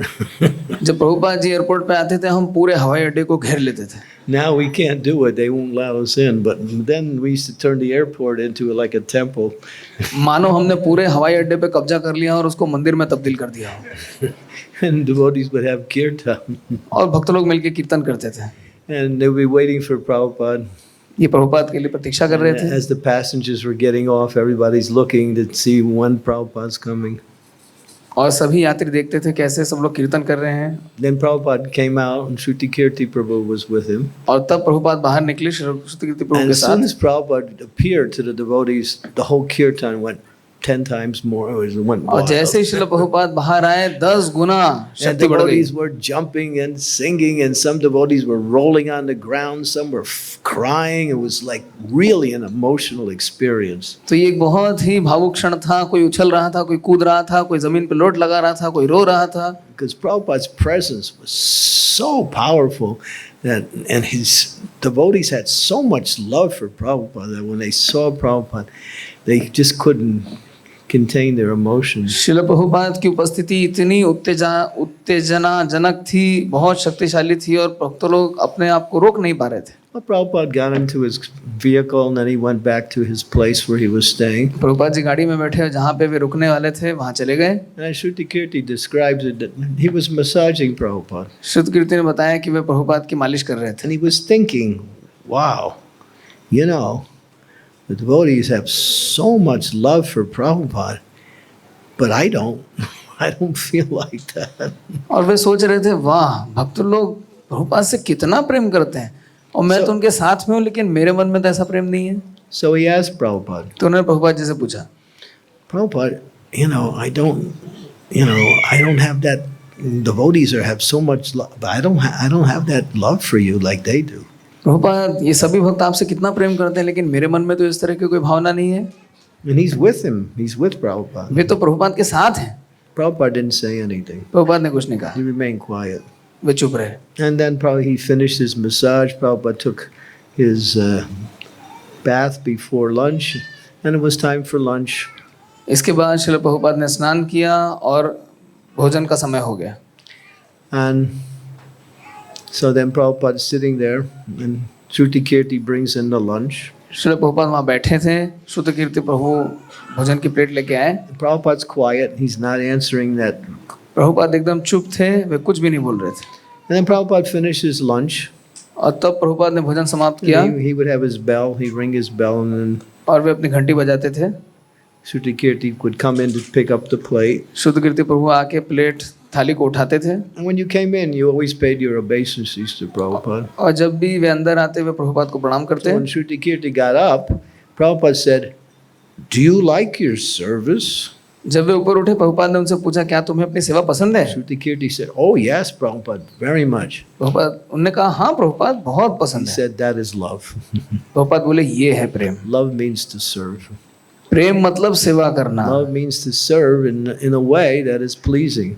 जब प्रभुपाद जी एयरपोर्ट पे आते थे हम पूरे हवाई अड्डे को घेर लेते थे।
Now we can't do it; they won't allow us in. But then we used to turn the airport into like a temple.
मानो हमने पूरे हवाई अड्डे पे कब्जा कर लिया और उसको मंदिर में तब्दील कर दिया।
And devotees would have kirtan.
और भक्त लोग मिलके कीर्तन करते थे।
And they would be waiting for Prabhupada.
ये प्रभुपाद के लिए प्रतीक्षा कर रहे थे।
As the passengers were getting off, everybody's looking to see when Prabhupada's coming.
और सभी यात्री देखते थे कैसे सब लोग कीर्तन कर रहे हैं।
Then Prabhupada came out and Shruti Kirti Prabhu was with him.
और तब प्रभुपाद बाहर निकले श्रुति कीर्ति प्रभु
And
के
as soon
साथ।
as Prabhupada appeared to the devotees, the whole kirtan went 10 times more. It went
और
wild.
जैसे ही श्रील प्रभुपाद बाहर आए 10 गुना
And
शक्ति बढ़ गई।
devotees were jumping and singing, and some devotees were rolling on the ground, some were crying. It was like really an emotional experience.
तो ये एक बहुत ही भावुक क्षण था। कोई उछल रहा था, कोई कूद रहा था, कोई जमीन पे लोट लगा रहा था, कोई रो रहा था।
Because Prabhupada's presence was so powerful that, and his devotees had so much love for Prabhupada that when they saw Prabhupada, they just couldn't contain their emotions.
Srila Prabhupada की उपस्थिति इतनी उत्तेजनाजनक थी, बहुत शक्तिशाली थी और भक्त लोग अपने आप को रोक नहीं पा रहे थे।
Well, Prabhupada got into his vehicle and then he went back to his place where he was staying.
Prabhupada ji गाड़ी में बैठे जहाँ पे वे रुकने वाले थे वहाँ चले गए।
And Shruti Kirti describes it that he was massaging Prabhupada.
श्रुति कीर्ति ने बताया कि वे प्रभुपाद की मालिश कर रहे थे।
And he was thinking, wow, you know, the devotees have so much love for Prabhupada, but I don't. I don't feel like that.
और वे सोच रहे थे वाह भक्त लोग प्रभुपाद से कितना प्रेम करते हैं और मैं तो उनके साथ में हूँ लेकिन मेरे मन में तो ऐसा प्रेम नहीं है।
So he asked Prabhupada,
तो उन्होंने प्रभुपाद जी से पूछा,
Prabhupada, I don't have that. Devotees have so much love, but I don't have that love for you like they do.
Prabhupada ये सभी भक्त आपसे कितना प्रेम करते हैं लेकिन मेरे मन में तो इस तरह की कोई भावना नहीं है।
And he's with him. He's with Prabhupada.
वे तो प्रभुपाद के साथ हैं।
Prabhupada didn't say anything.
Prabhupada ने कुछ नहीं कहा,
He remained quiet.
वे चुप रहे।
And then probably he finished his massage. Prabhupada took his bath before lunch, and it was time for lunch.
इसके बाद श्रील प्रभुपाद ने स्नान किया और भोजन का समय हो गया।
And so then Prabhupada is sitting there, and Shruti Kirti brings in the lunch.
Srila Prabhupada वहाँ बैठे थे, श्रुति कीर्ति प्रभु भोजन की प्लेट लेके आए।
Prabhupada's quiet. He's not answering that.
Prabhupada एकदम चुप थे, वे कुछ भी नहीं बोल रहे थे।
And then Prabhupada finished his lunch.
और तब प्रभुपाद ने भोजन समाप्त किया
He would have his bell. He'd ring his bell, and then
और वे अपनी घंटी बजाते थे।
Shruti Kirti would come in to pick up the plate.
श्रुति कीर्ति प्रभु आके प्लेट थाली को उठाते थे
And when you came in, you always paid your obeisances to Prabhupada.
और जब भी वे अंदर आते वे प्रभुपाद को प्रणाम करते।
So when Shruti Kirti got up, Prabhupada said, "Do you like your service?"
जब वे ऊपर उठे प्रभुपाद ने उनसे पूछा क्या तुम्हें अपनी सेवा पसंद है?
Shruti Kirti said, "Oh yes, Prabhupada, very much."
Prabhupada उन्होंने कहा हाँ प्रभुपाद बहुत
He
पसंद है।
said, "That is love."
Prabhupada बोले ये है प्रेम।
Love means to serve.
प्रेम मतलब सेवा करना।
Love means to serve in a way that is pleasing.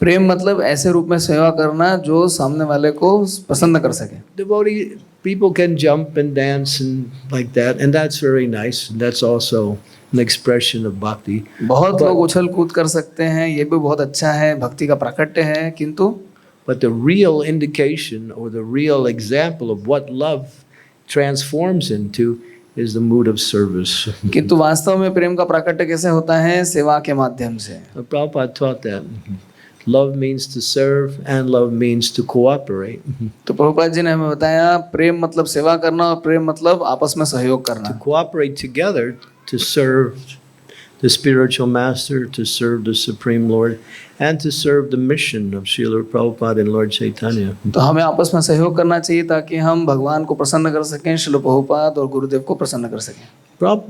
प्रेम मतलब ऐसे रूप में सेवा करना जो सामने वाले को पसंद कर सके।
Devotee people can jump and dance and like that, and that's very nice. And that's also an expression of bhakti.
बहुत लोग उछल कूद कर सकते हैं, ये भी बहुत अच्छा है, भक्ति का प्राकट्य है, किंतु
But the real indication or the real example of what love transforms into is the mood of service.
किंतु वास्तव में प्रेम का प्राकट्य कैसे होता है? सेवा के माध्यम से।
Prabhupada taught that. Love means to serve, and love means to cooperate.
तो प्रभुपाद जी ने हमें बताया प्रेम मतलब सेवा करना और प्रेम मतलब आपस में सहयोग
To
करना।
cooperate together to serve the spiritual master, to serve the Supreme Lord, and to serve the mission of Srila Prabhupada and Lord Chaitanya.
तो हमें आपस में सहयोग करना चाहिए ताकि हम भगवान को प्रसन्न कर सकें, श्रील प्रभुपाद और गुरुदेव को प्रसन्न कर सकें।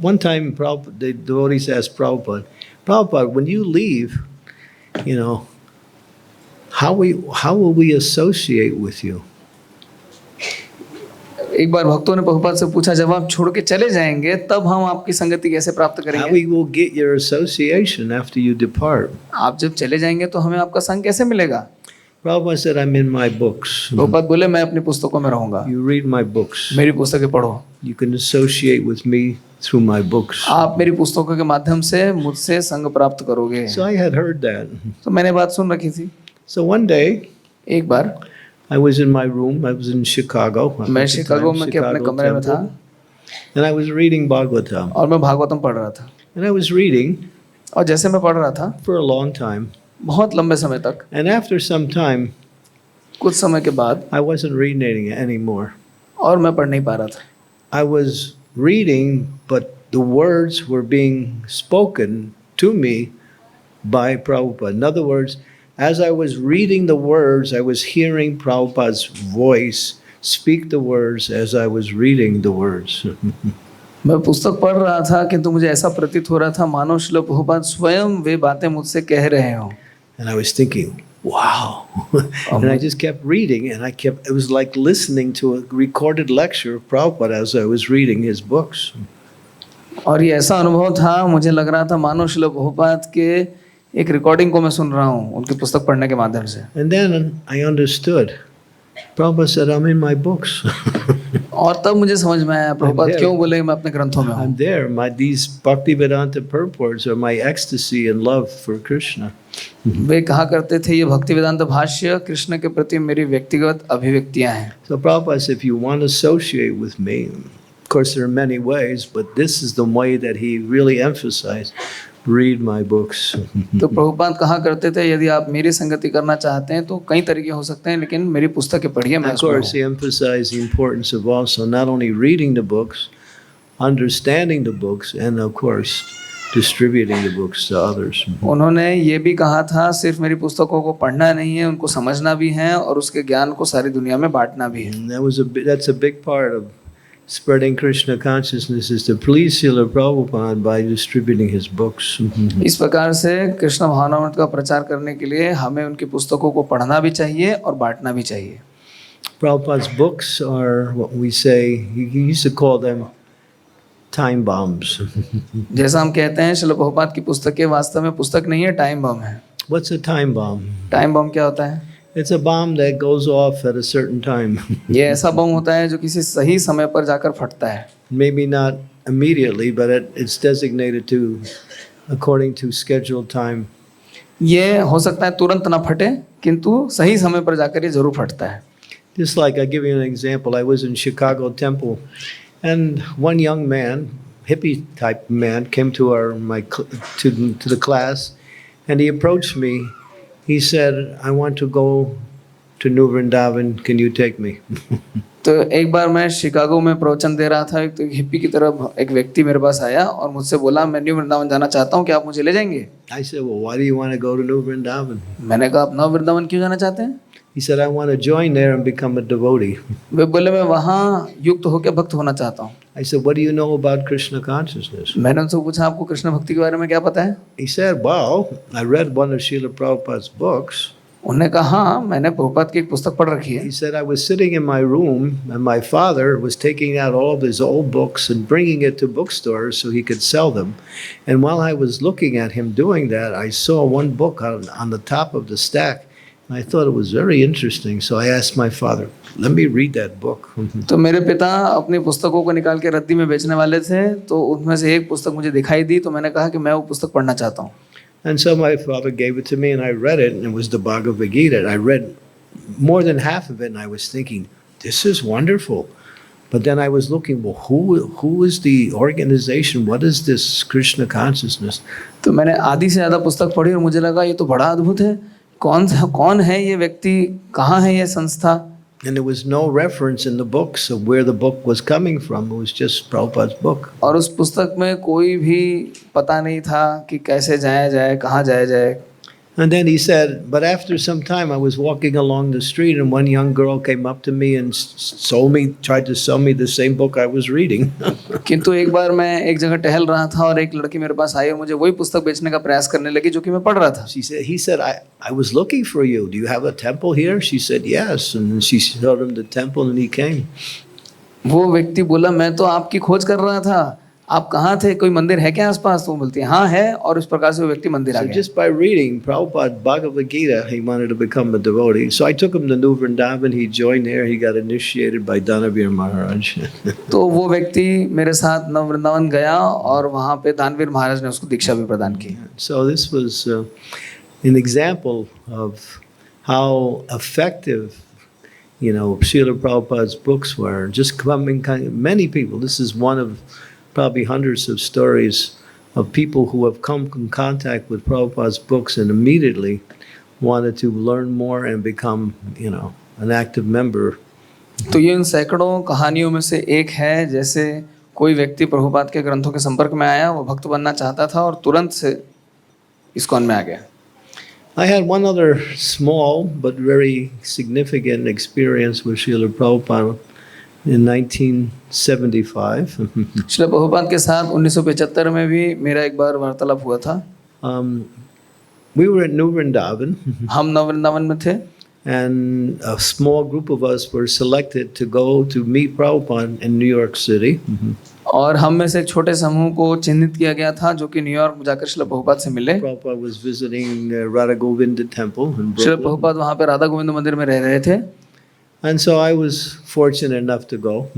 One time, the devotees asked Prabhupada, Prabhupada, when you leave, you know, how will we associate with you?
एक बार भक्तों ने प्रभुपाद से पूछा, जब आप छोड़ के चले जाएंगे तब हम आपकी संगति कैसे प्राप्त
How
करेंगे?
we will get your association after you depart?
आप जब चले जाएंगे तो हमें आपका संग कैसे मिलेगा?
Prabhupada said, I'm in my books.
Prabhupada बोले, मैं अपनी पुस्तकों में रहूंगा,
You read my books.
मेरी पुस्तकें पढ़ो।
You can associate with me through my books.
आप मेरी पुस्तकों के माध्यम से मुझसे संग प्राप्त करोगे।
So I had heard that.
तो मैंने बात सुन रखी थी।
So one day,
एक बार
I was in my room. I was in Chicago.
मैं शिकागो में के अपने कमरे में था
And I was reading Bhagavatam.
और मैं भागवतम पढ़ रहा था।
And I was reading
और जैसे मैं पढ़ रहा था
for a long time.
बहुत लंबे समय तक,
And after some time,
कुछ समय के बाद,
I wasn't reading it anymore.
और मैं पढ़ नहीं पा रहा था।
I was reading, but the words were being spoken to me by Prabhupada. In other words, as I was reading the words, I was hearing Prabhupada's voice speak the words as I was reading the words.
मैं पुस्तक पढ़ रहा था किंतु मुझे ऐसा प्रतीत हो रहा था मानो श्रील प्रभुपाद स्वयं वे बातें मुझसे कह रहे हों।
And I was thinking, wow. And I just kept reading, and it was like listening to a recorded lecture of Prabhupada as I was reading his books.
और ये ऐसा अनुभव था, मुझे लग रहा था मानो श्रील प्रभुपाद के एक रिकॉर्डिंग को मैं सुन रहा हूँ उनकी पुस्तक पढ़ने के माध्यम से।
And then I understood. Prabhupada said, I'm in my books.
और तब मुझे समझ में आया प्रभुपाद
there.
क्यों बोले मैं अपने ग्रंथों में हूँ।
I'm there. These Bhaktivedanta purports are my ecstasy and love for Krishna.
वे कहा करते थे, ये भक्ति वेदांत भाष्य कृष्ण के प्रति मेरी व्यक्तिगत अभिव्यक्तियां हैं।
So Prabhupada said, if you want to associate with me, of course there are many ways, but this is the way that he really emphasized. Read my books.
तो प्रभुपाद कहा करते थे, यदि आप मेरी संगति करना चाहते हैं तो कई तरीके हो सकते हैं, लेकिन मेरी पुस्तकें पढ़िए। मैं
Of course, he emphasized the importance of also not only reading the books, understanding the books, and of course, distributing the books to others.
उन्होंने ये भी कहा था, सिर्फ मेरी पुस्तकों को पढ़ना नहीं है, उनको समझना भी है और उसके ज्ञान को सारी दुनिया में बांटना भी है।
And that's a big part of spreading Krishna consciousness, is to please Srila Prabhupada by distributing his books.
इस प्रकार से कृष्ण भावनामृत का प्रचार करने के लिए हमें उनकी पुस्तकों को पढ़ना भी चाहिए और बांटना भी चाहिए।
Prabhupada's books are what we say, he used to call them time bombs.
जैसा हम कहते हैं, श्रील प्रभुपाद की पुस्तकें वास्तव में पुस्तक नहीं है, टाइम बम है।
What's a time bomb?
Time bomb क्या होता है?
It's a bomb that goes off at a certain time.
ये ऐसा बम होता है जो किसी सही समय पर जाकर फटता है।
Maybe not immediately, but it's designated to according to scheduled time.
ये हो सकता है तुरंत ना फटे, किंतु सही समय पर जाकर ये जरूर फटता है।
Just like I'll give you an example. I was in Chicago Temple, and one young man, hippie type man, came to to the class, and he approached me. He said, I want to go to New Vrindavan. Can you take me?
तो एक बार मैं Chicago में प्रवचन दे रहा था, तो एक hippie की तरह एक व्यक्ति मेरे पास आया और मुझसे बोला, मैं न्यू वृंदावन जाना चाहता हूँ, क्या आप मुझे ले जाएंगे?
I said, well, why do you want to go to New Vrindavan?
मैंने कहा, आप नव वृंदावन क्यों जाना चाहते हैं?
He said, I want to join there and become a devotee.
वे बोले, मैं वहाँ युक्त होकर भक्त होना चाहता हूँ।
I said, what do you know about Krishna consciousness?
मैंने उनसे पूछा, आपको कृष्ण भक्ति के बारे में क्या पता है?
He said, well, I read one of Srila Prabhupada's books.
उन्होंने कहा, हाँ, मैंने प्रभुपाद की एक पुस्तक पढ़ रखी है।
He said, I was sitting in my room and my father was taking out all of his old books and bringing it to bookstores so he could sell them. And while I was looking at him doing that, I saw one book on the top of the stack. And I thought it was very interesting. So I asked my father, let me read that book.
तो मेरे पिता अपनी पुस्तकों को निकाल के रद्दी में बेचने वाले थे, तो उनमें से एक पुस्तक मुझे दिखाई दी, तो मैंने कहा कि मैं वो पुस्तक पढ़ना चाहता हूँ।
And so my father gave it to me and I read it, and it was the Bhagavad Gita. I read more than half of it and I was thinking, this is wonderful. But then I was looking, well, who is the organization? What is this Krishna consciousness?
तो मैंने आधी से ज़्यादा पुस्तक पढ़ी और मुझे लगा ये तो बड़ा अद्भुत है, कौन है ये व्यक्ति, कहाँ है ये संस्था?
And there was no reference in the books of where the book was coming from. It was just Prabhupada's book.
और उस पुस्तक में कोई भी पता नहीं था कि कैसे जाया जाए, कहाँ जाया जाए।
And then he said, but after some time I was walking along the street and one young girl came up to me and tried to sell me the same book I was reading.
किंतु एक बार मैं एक जगह टहल रहा था और एक लड़की मेरे पास आई और मुझे वही पुस्तक बेचने का प्रयास करने लगी जो कि मैं पढ़ रहा था।
He said, I was looking for you. Do you have a temple here? She said, yes. And she showed him the temple and he came.
वो व्यक्ति बोला, मैं तो आपकी खोज कर रहा था, आप कहाँ थे, कोई मंदिर है क्या आसपास? तो वो बोलती है हाँ है, और इस प्रकार से वो व्यक्ति मंदिर आ
So
गया।
just by reading Prabhupada Bhagavad Gita, he wanted to become a devotee. So I took him to New Vrindavan. He joined there. He got initiated by Danavir Maharaj.
तो वो व्यक्ति मेरे साथ नव वृंदावन गया और वहाँ पे दानवीर महाराज ने उसको दीक्षा भी प्रदान की।
So this was an example of how effective, Srila Prabhupada's books were. Just coming, many people. This is one of probably hundreds of stories of people who have come in contact with Prabhupada's books and immediately wanted to learn more and become, an active member.
तो ये इन सैकड़ों कहानियों में से एक है, जैसे कोई व्यक्ति प्रभुपाद के ग्रंथों के संपर्क में आया, वो भक्त बनना चाहता था और तुरंत से इस्कॉन में आ गया।
I had one other small but very significant experience with Srila Prabhupada in 1975.
Srila Prabhupada के साथ 1975 में भी मेरा एक बार वार्तालाप हुआ था।
We were at New Vrindavan
हम नव वृंदावन में थे
and a small group of us were selected to go to meet Prabhupada in New York City.
और हम में से एक छोटे समूह को चिन्हित किया गया था जो कि न्यूयॉर्क जाकर श्रील प्रभुपाद से मिले।
Prabhupada was visiting Radha Govinda Temple in
Srila
Brooklyn.
Prabhupada वहाँ पे राधा गोविंद मंदिर में रह रहे थे
And so I was fortunate enough to go.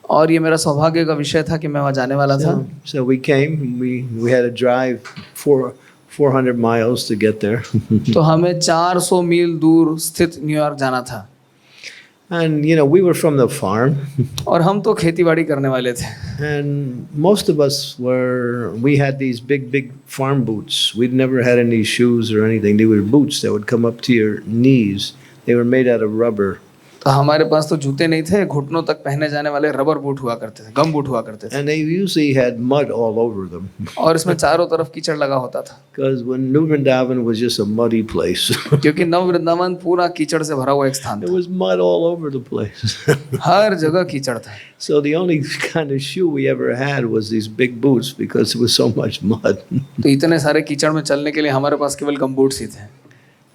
और ये मेरा सौभाग्य का विषय था कि मैं वहाँ जाने वाला था।
So we came, we had to drive 400 miles to get there.
तो हमें 400 मील दूर स्थित न्यूयॉर्क जाना था।
And we were from the farm.
और हम तो खेती-बाड़ी करने वाले थे।
And most of us we had these big farm boots. We'd never had any shoes or anything. They were boots that would come up to your knees. They were made out of rubber.
तो हमारे पास तो जूते नहीं थे, घुटनों तक पहने जाने वाले रबर बूट हुआ करते थे, गम बूट हुआ करते थे।
And they usually had mud all over them.
और इसमें चारों तरफ कीचड़ लगा होता था।
Because when New Vrindavan was just a muddy place.
क्योंकि नव वृंदावन पूरा कीचड़ से भरा हुआ एक स्थान
There
था।
was mud all over the place.
हर जगह कीचड़ था।
So the only kind of shoe we ever had was these big boots because there was so much mud.
तो इतने सारे कीचड़ में चलने के लिए हमारे पास केवल गम बूट्स ही थे।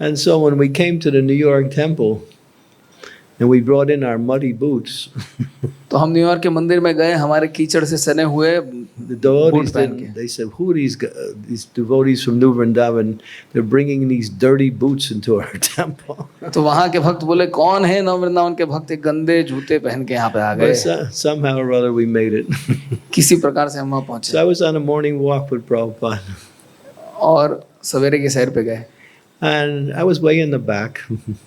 And so when we came to the New York temple and we brought in our muddy boots,
तो हम न्यूयॉर्क के मंदिर में गए हमारे कीचड़ से सने हुए
the devotees,
पहन के।
they said, who are these devotees from New Vrindavan? They're bringing these dirty boots into our temple.
तो वहाँ के भक्त बोले, कौन है नव वृंदावन के भक्त गंदे जूते पहन के यहाँ पे आ गए।
But somehow or other we made it.
किसी प्रकार से हम वहाँ
So
पहुँचे
I was on a morning walk with Prabhupada.
और सवेरे की सैर पे गए
And I was way in the back.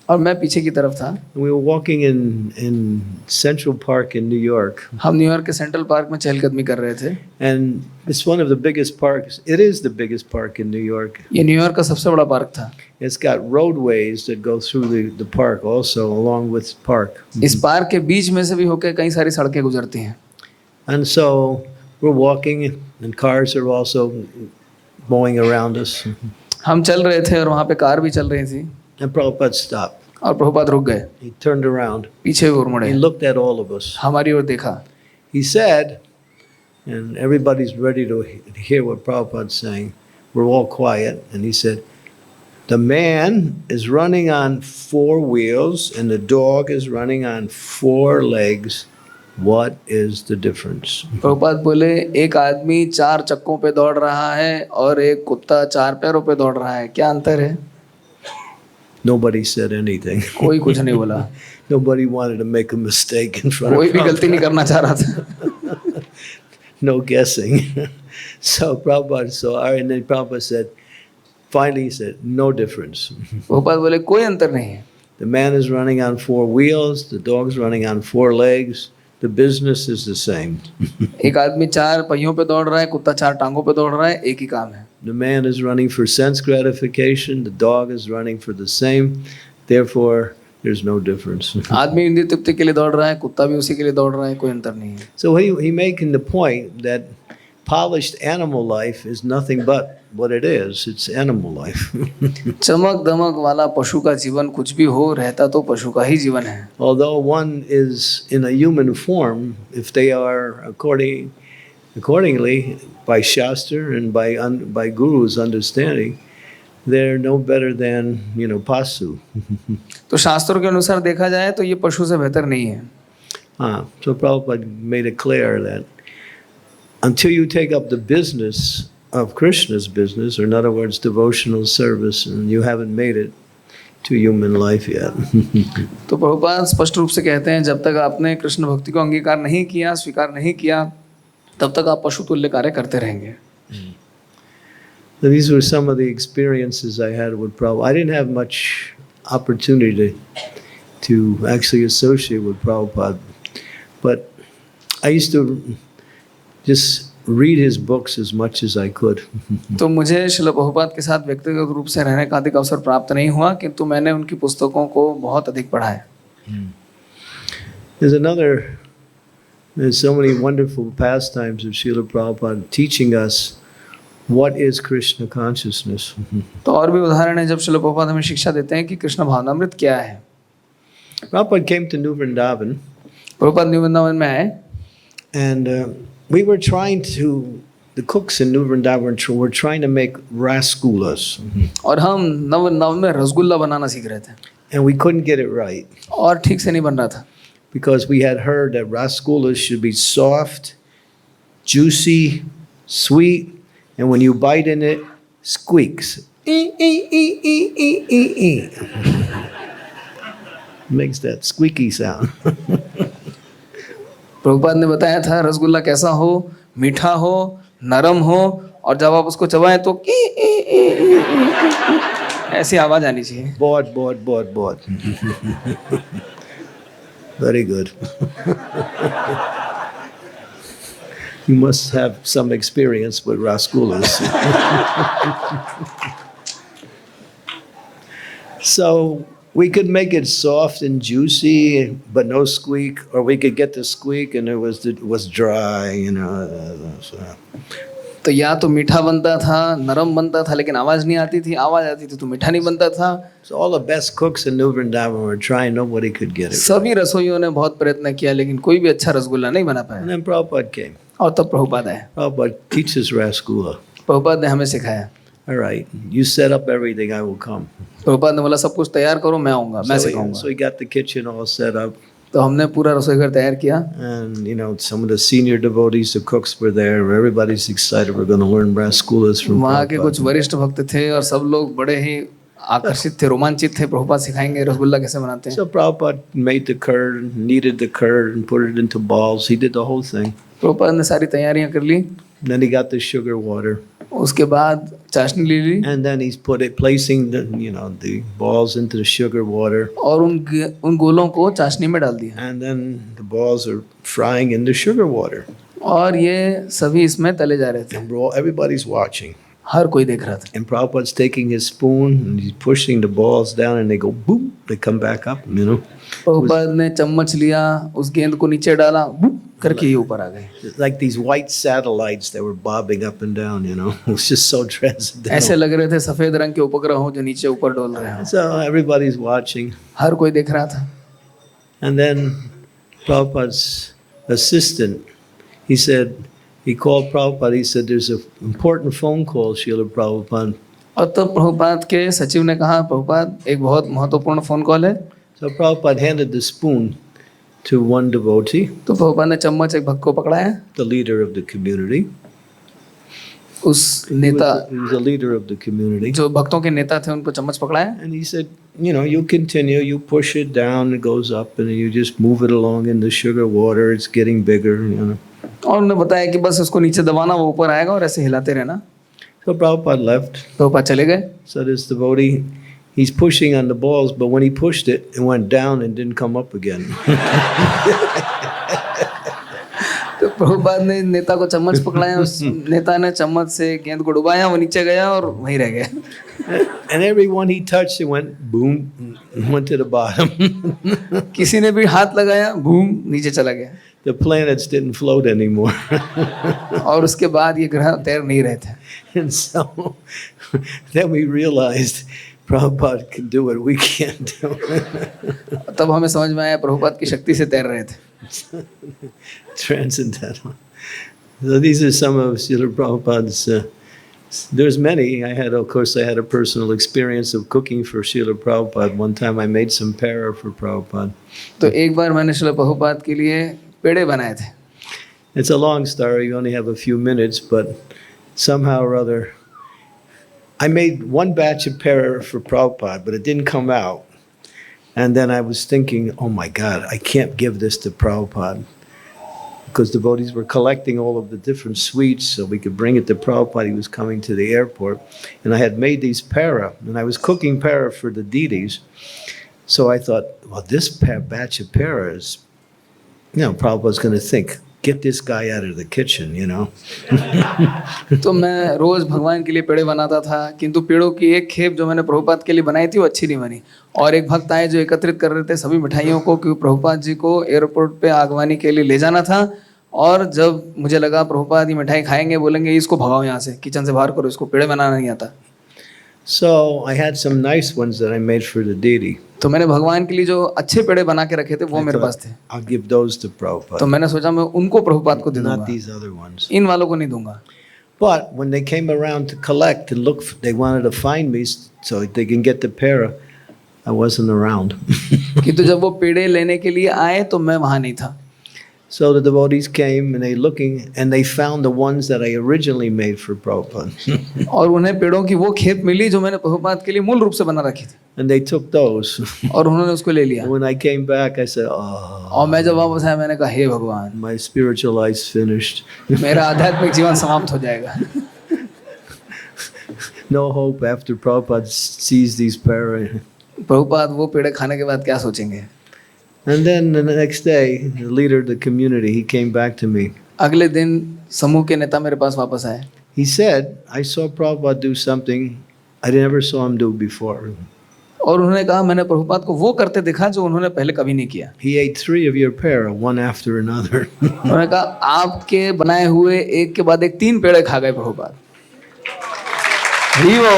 और मैं पीछे की तरफ था।
We were walking in Central Park in New York.
हम न्यूयॉर्क के सेंट्रल पार्क में चहलकदमी कर रहे थे।
And it's one of the biggest parks. It is the biggest park in New York.
ये न्यूयॉर्क का सबसे बड़ा पार्क था।
It's got roadways that go through the park also, along with the park.
इस पार्क के बीच में से भी होकर कई सारी सड़कें गुजरती हैं।
And so we're walking, and cars are also going around us.
हम चल रहे थे और वहाँ पे कार भी चल रही थी
And Prabhupada stopped.
और प्रभुपाद रुक गए,
He turned around.
पीछे और मुड़े,
He looked at all of us.
हमारी ओर देखा।
He said, and everybody's ready to hear what Prabhupada's saying. We're all quiet. And he said, the man is running on 4 wheels and the dog is running on 4 legs. What is the difference?
Prabhupada बोले, एक आदमी 4 चक्कों पे दौड़ रहा है और एक कुत्ता 4 पैरों पे दौड़ रहा है, क्या अंतर है?
Nobody said anything.
कोई कुछ नहीं बोला,
Nobody wanted to make a mistake in front
कोई
of
भी गलती
Prabhupada.
नहीं करना चाह रहा था।
No guessing. So and then Prabhupada said, finally he said, no difference.
Prabhupada बोले, कोई अंतर नहीं है।
The man is running on 4 wheels, the dog's running on 4 legs, the business is the same.
एक आदमी 4 पहियों पे दौड़ रहा है, कुत्ता 4 टांगों पे दौड़ रहा है, एक ही काम है।
The man is running for sense gratification, the dog is running for the same. Therefore, there's no difference.
आदमी इंद्रिय तृप्ति के लिए दौड़ रहा है, कुत्ता भी उसी के लिए दौड़ रहा है, कोई अंतर नहीं है.
So he making the point that polished animal life is nothing but what it is. It's animal life.
चमक दमक वाला पशु का जीवन कुछ भी हो, रहता तो पशु का ही जीवन है.
Although one is in a human form, if they are accordingly by Shastra and by Guru's understanding, they're no better than, Pasu.
तो शास्त्रों के अनुसार देखा जाए तो ये पशु से बेहतर नहीं है.
So Prabhupada made it clear that until you take up the business of Krishna's business, or in other words, devotional service, and you haven't made it to human life yet.
तो प्रभुपाद स्पष्ट रूप से कहते हैं, जब तक आपने कृष्ण भक्ति को अंगीकार नहीं किया, स्वीकार नहीं किया, तब तक आप पशु तुल्य कार्य करते रहेंगे.
So these were some of the experiences I had with Prabhupada. I didn't have much opportunity to actually associate with Prabhupada, but I used to just read his books as much as I could.
तो मुझे श्रील प्रभुपाद के साथ व्यक्तिगत रूप से रहने का अधिक अवसर प्राप्त नहीं हुआ, किंतु मैंने उनकी पुस्तकों को बहुत अधिक पढ़ा है.
There's so many wonderful pastimes of Srila Prabhupada teaching us what is Krishna consciousness.
तो और भी उदाहरण है जब श्रील प्रभुपाद हमें शिक्षा देते हैं कि कृष्ण भावनामृत क्या है.
Prabhupada came to New Vrindavan,
Prabhupada new Vrindavan में आए,
and we were trying to, the cooks in New Vrindavan were trying to make rasgullas,
और हम नव वृंदावन में रसगुल्ला बनाना सीख रहे थे,
and we couldn't get it right
और ठीक से नहीं बन रहा था.
because we had heard that rasgullas should be soft, juicy, sweet, and when you bite in it, squeaks. Makes that squeaky sound.
Prabhupada ने बताया था रसगुल्ला कैसा हो, मीठा हो, नरम हो, और जब आप उसको चबाएं तो ऐसी आवाज आनी चाहिए.
Bored. Very good. You must have some experience with rasgullas. So we could make it soft and juicy, but no squeak, or we could get the squeak and it was dry, so.
तो या तो मीठा बनता था, नरम बनता था, लेकिन आवाज नहीं आती थी, आवाज आती थी तो मीठा नहीं बनता था.
So all the best cooks in New Vrindavan were trying, nobody could get it.
सभी रसोइयों ने बहुत प्रयत्न किया, लेकिन कोई भी अच्छा रसगुल्ला नहीं बना पाया.
And then Prabhupada came.
और तब प्रभुपाद आए.
Prabhupada teaches rasgulla.
प्रभुपाद ने हमें सिखाया.
All right, you set up everything, I will come.
Prabhupada ने बोला सब कुछ तैयार करो, मैं आऊंगा, मैं सिखाऊंगा.
So we got the kitchen all set up.
तो हमने पूरा रसोई घर तैयार किया.
And some of the senior devotees, the cooks were there. Everybody's excited. We're going to learn rasgullas from
वहाँ के कुछ
Prabhupada.
वरिष्ठ भक्त थे और सब लोग बड़े ही आकर्षित थे, रोमांचित थे. प्रभुपाद सिखाएंगे रसगुल्ला कैसे बनाते हैं.
So Prabhupada made the curd, kneaded the curd, and put it into balls. He did the whole thing.
Prabhupada ने सारी तैयारियां कर ली.
Then he got the sugar water,
उसके बाद चाशनी ले ली
and then he's placing the balls into the sugar water,
और उन गोलों को चाशनी में डाल दिया.
and then the balls are frying in the sugar water.
और ये सभी इसमें तले जा रहे थे.
And everybody's watching.
हर कोई देख रहा था.
And Prabhupada's taking his spoon and he's pushing the balls down and they go boom, they come back up,
Prabhupada ने चम्मच लिया, उस गेंद को नीचे डाला, बुप करके ये ऊपर आ गए.
Like these white satellites that were bobbing up and down, It was just so transcendental.
ऐसे लग रहे थे सफेद रंग के उपग्रह हो जो नीचे ऊपर डोल रहे हैं.
So everybody's watching.
हर कोई देख रहा था.
And then Prabhupada's assistant, he called Prabhupada, he said, there's an important phone call, Srila Prabhupada.
और तब प्रभुपाद के सचिव ने कहा, प्रभुपाद एक बहुत महत्वपूर्ण फोन कॉल है.
So Prabhupada handed the spoon to one devotee,
तो प्रभुपाद ने चम्मच एक भक्त को पकड़ाया.
the leader of the community.
उस नेता
He was the leader of the community.
जो भक्तों के नेता थे उनको चम्मच पकड़ाया.
And he said, you continue, you push it down, it goes up, and you just move it along in the sugar water, it's getting bigger,
और उन्होंने बताया कि बस उसको नीचे दबाना, वो ऊपर आएगा, और ऐसे हिलाते रहना.
So Prabhupada left.
प्रभुपाद चले गए.
So this devotee, he's pushing on the balls, but when he pushed it, it went down and didn't come up again.
तो प्रभुपाद ने नेता को चम्मच पकड़ाया, उस नेता ने चम्मच से गेंद को डुबाया, वो नीचे गया और वहीं रह गया।
And everyone he touched, it went boom, went to the bottom.
किसी ने भी हाथ लगाया, बूम, नीचे चला गया।
The planets didn't float anymore.
और उसके बाद ये ग्रह तैर नहीं रहे थे।
And so then we realized Prabhupada can do what we can't do.
तब हमें समझ में आया प्रभुपाद की शक्ति से तैर रहे थे।
Transcendental. So these are some of Srila Prabhupada's. There's many. Of course, I had a personal experience of cooking for Srila Prabhupada. One time I made some para for Prabhupada.
तो एक बार मैंने श्रील प्रभुपाद के लिए पेड़े बनाए थे।
It's a long story. You only have a few minutes, but somehow or other, I made one batch of para for Prabhupada, but it didn't come out. And then I was thinking, oh my God, I can't give this to Prabhupada. Because devotees were collecting all of the different sweets so we could bring it to Prabhupada. He was coming to the airport. And I had made these para, and I was cooking para for the deities. So I thought, well, this batch of para is, Prabhupada's going to think, get this guy out of the kitchen,
तो मैं रोज भगवान के लिए पेड़े बनाता था, किंतु पेड़ों की एक खेप जो मैंने प्रभुपाद के लिए बनाई थी वो अच्छी नहीं बनी। और एक भक्त आए जो एकत्रित कर रहे थे सभी मिठाइयों को, क्योंकि प्रभुपाद जी को एयरपोर्ट पे आगवानी के लिए ले जाना था। और जब मुझे लगा प्रभुपाद ये मिठाई खाएंगे, बोलेंगे इसको भगाओ यहाँ से, किचन से बाहर करो, इसको पेड़े बनाना नहीं आता।
So I had some nice ones that I made for the deity.
तो मैंने भगवान के लिए जो अच्छे पेड़े बना के रखे थे वो मेरे पास थे।
I'll give those to Prabhupada.
तो मैंने सोचा मैं उनको प्रभुपाद को दे
Not
दूंगा,
these other ones.
इन वालों को नहीं दूंगा।
But when they came around to collect and look, they wanted to find me so they can get the para. I wasn't around.
किंतु जब वो पेड़े लेने के लिए आए तो मैं वहां नहीं था।
So the devotees came and they found the ones that I originally made for Prabhupada.
और उन्हें पेड़ों की वो खेप मिली जो मैंने प्रभुपाद के लिए मूल रूप से बना रखी थी।
And they took those.
और उन्होंने उसको ले लिया।
When I came back, I said,
और मैं जब वापस आया मैंने कहा, हे भगवान,
my spiritual life's finished.
मेरा आध्यात्मिक जीवन समाप्त हो जाएगा।
No hope after Prabhupada sees these para.
Prabhupada वो पेड़े खाने के बाद क्या सोचेंगे?
And then the next day, the leader of the community, he came back to me.
अगले दिन समूह के नेता मेरे पास वापस आए।
He said, I saw Prabhupada do something I never saw him do before.
और उन्होंने कहा मैंने प्रभुपाद को वो करते देखा जो उन्होंने पहले कभी नहीं किया।
He ate 3 of your para, one after another.
उन्होंने कहा आपके बनाए हुए एक के बाद एक 3 पेड़े खा गए प्रभुपाद।
Srila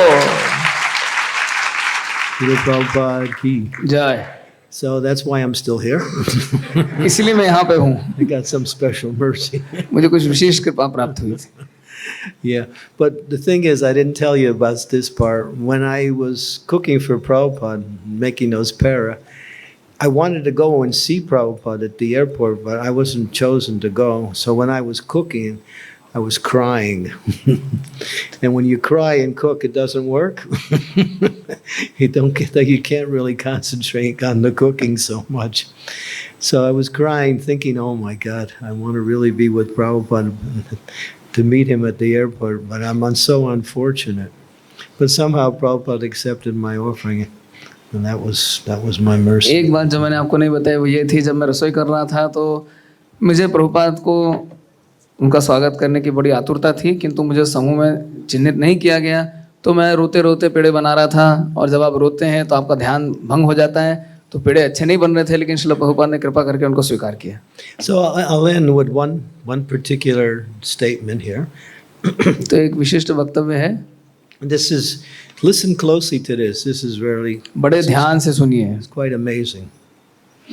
Prabhupada ki.
जय।
So that's why I'm still here.
इसलिए मैं यहाँ पे हूँ,
I got some special mercy.
मुझे कुछ विशेष कृपा प्राप्त हुई थी।
Yeah, but the thing is, I didn't tell you about this part. When I was cooking for Prabhupada, making those para, I wanted to go and see Prabhupada at the airport, but I wasn't chosen to go. So when I was cooking, I was crying. And when you cry and cook, it doesn't work. You can't really concentrate on the cooking so much. So I was crying, thinking, oh my God, I want to really be with Prabhupada, to meet him at the airport, but I'm so unfortunate. But somehow Prabhupada accepted my offering, and that was my mercy.
एक बात जो मैंने आपको नहीं बताई वो ये थी, जब मैं रसोई कर रहा था तो मुझे प्रभुपाद को उनका स्वागत करने की बड़ी आतुरता थी, किंतु मुझे समूह में चिन्हित नहीं किया गया। तो मैं रोते रोते पेड़े बना रहा था, और जब आप रोते हैं तो आपका ध्यान भंग हो जाता है, तो पेड़े अच्छे नहीं बन रहे थे, लेकिन श्रील प्रभुपाद ने कृपा करके उनको स्वीकार किया।
So I'll end with one particular statement here.
तो एक विशिष्ट वक्तव्य है,
Listen closely to this. This is really
बड़े ध्यान से सुनिए,
quite amazing.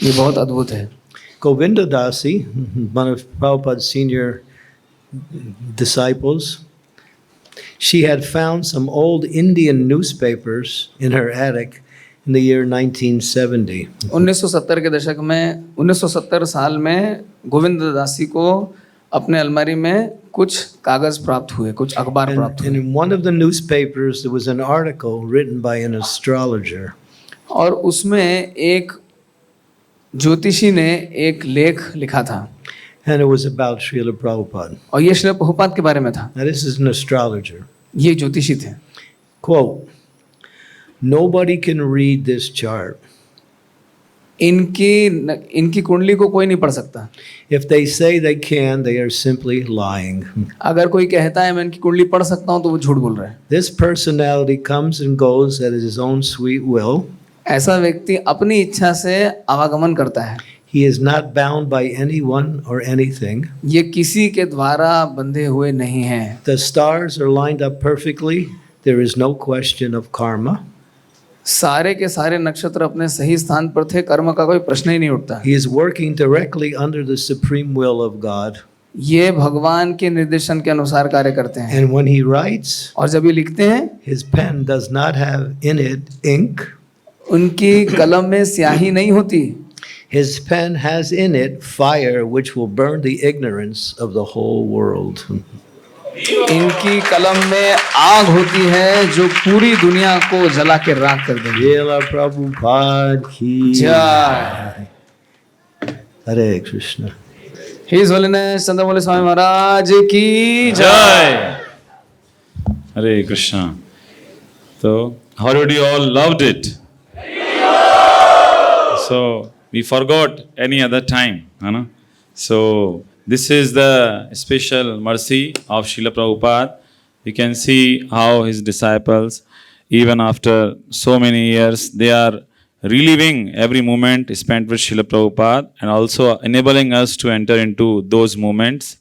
ये बहुत अद्भुत है।
Govinda Dasi, one of Prabhupada's senior disciples, she had found some old Indian newspapers in her attic in the year 1970.
1970 के दशक में 1970 साल में गोविंद दासी को अपने अलमारी में कुछ कागज प्राप्त हुए, कुछ अखबार प्राप्त
And
हुए।
in one of the newspapers, there was an article written by an astrologer.
और उसमें एक ज्योतिषी ने एक लेख लिखा था,
And it was about Srila Prabhupada.
और ये श्रील प्रभुपाद के बारे में था।
Now, this is an astrologer.
ये ज्योतिषी थे।
Quote, nobody can read this chart.
इनकी कुंडली को कोई नहीं पढ़ सकता।
If they say they can, they are simply lying.
अगर कोई कहता है मैं इनकी कुंडली पढ़ सकता हूँ तो वो झूठ बोल रहा है।
This personality comes and goes at his own sweet will.
ऐसा व्यक्ति अपनी इच्छा से आवागमन करता है।
He is not bound by anyone or anything.
ये किसी के द्वारा बंधे हुए नहीं हैं।
The stars are lined up perfectly. There is no question of karma.
सारे के सारे नक्षत्र अपने सही स्थान पर थे, कर्म का कोई प्रश्न ही नहीं उठता।
He is working directly under the supreme will of God.
ये भगवान के निर्देशन के अनुसार कार्य करते हैं।
And when he writes,
और जब ये लिखते हैं,
his pen does not have in it ink.
उनकी कलम में स्याही नहीं होती।
His pen has in it fire which will burn the ignorance of the whole world.
इनकी कलम में आग होती है जो पूरी दुनिया को जला के राख कर देगी।
Srila Prabhupada ki
जय।
Hare Krishna.
His holiness Chandramouli Swami Maharaj की जय।
Jai. Hare Krishna. So, how did you all loved it? So, we forgot any other time, है ना? So, this is the special mercy of Srila Prabhupada. You can see how his disciples, even after so many years, they are reliving every moment spent with Srila Prabhupada and also enabling us to enter into those moments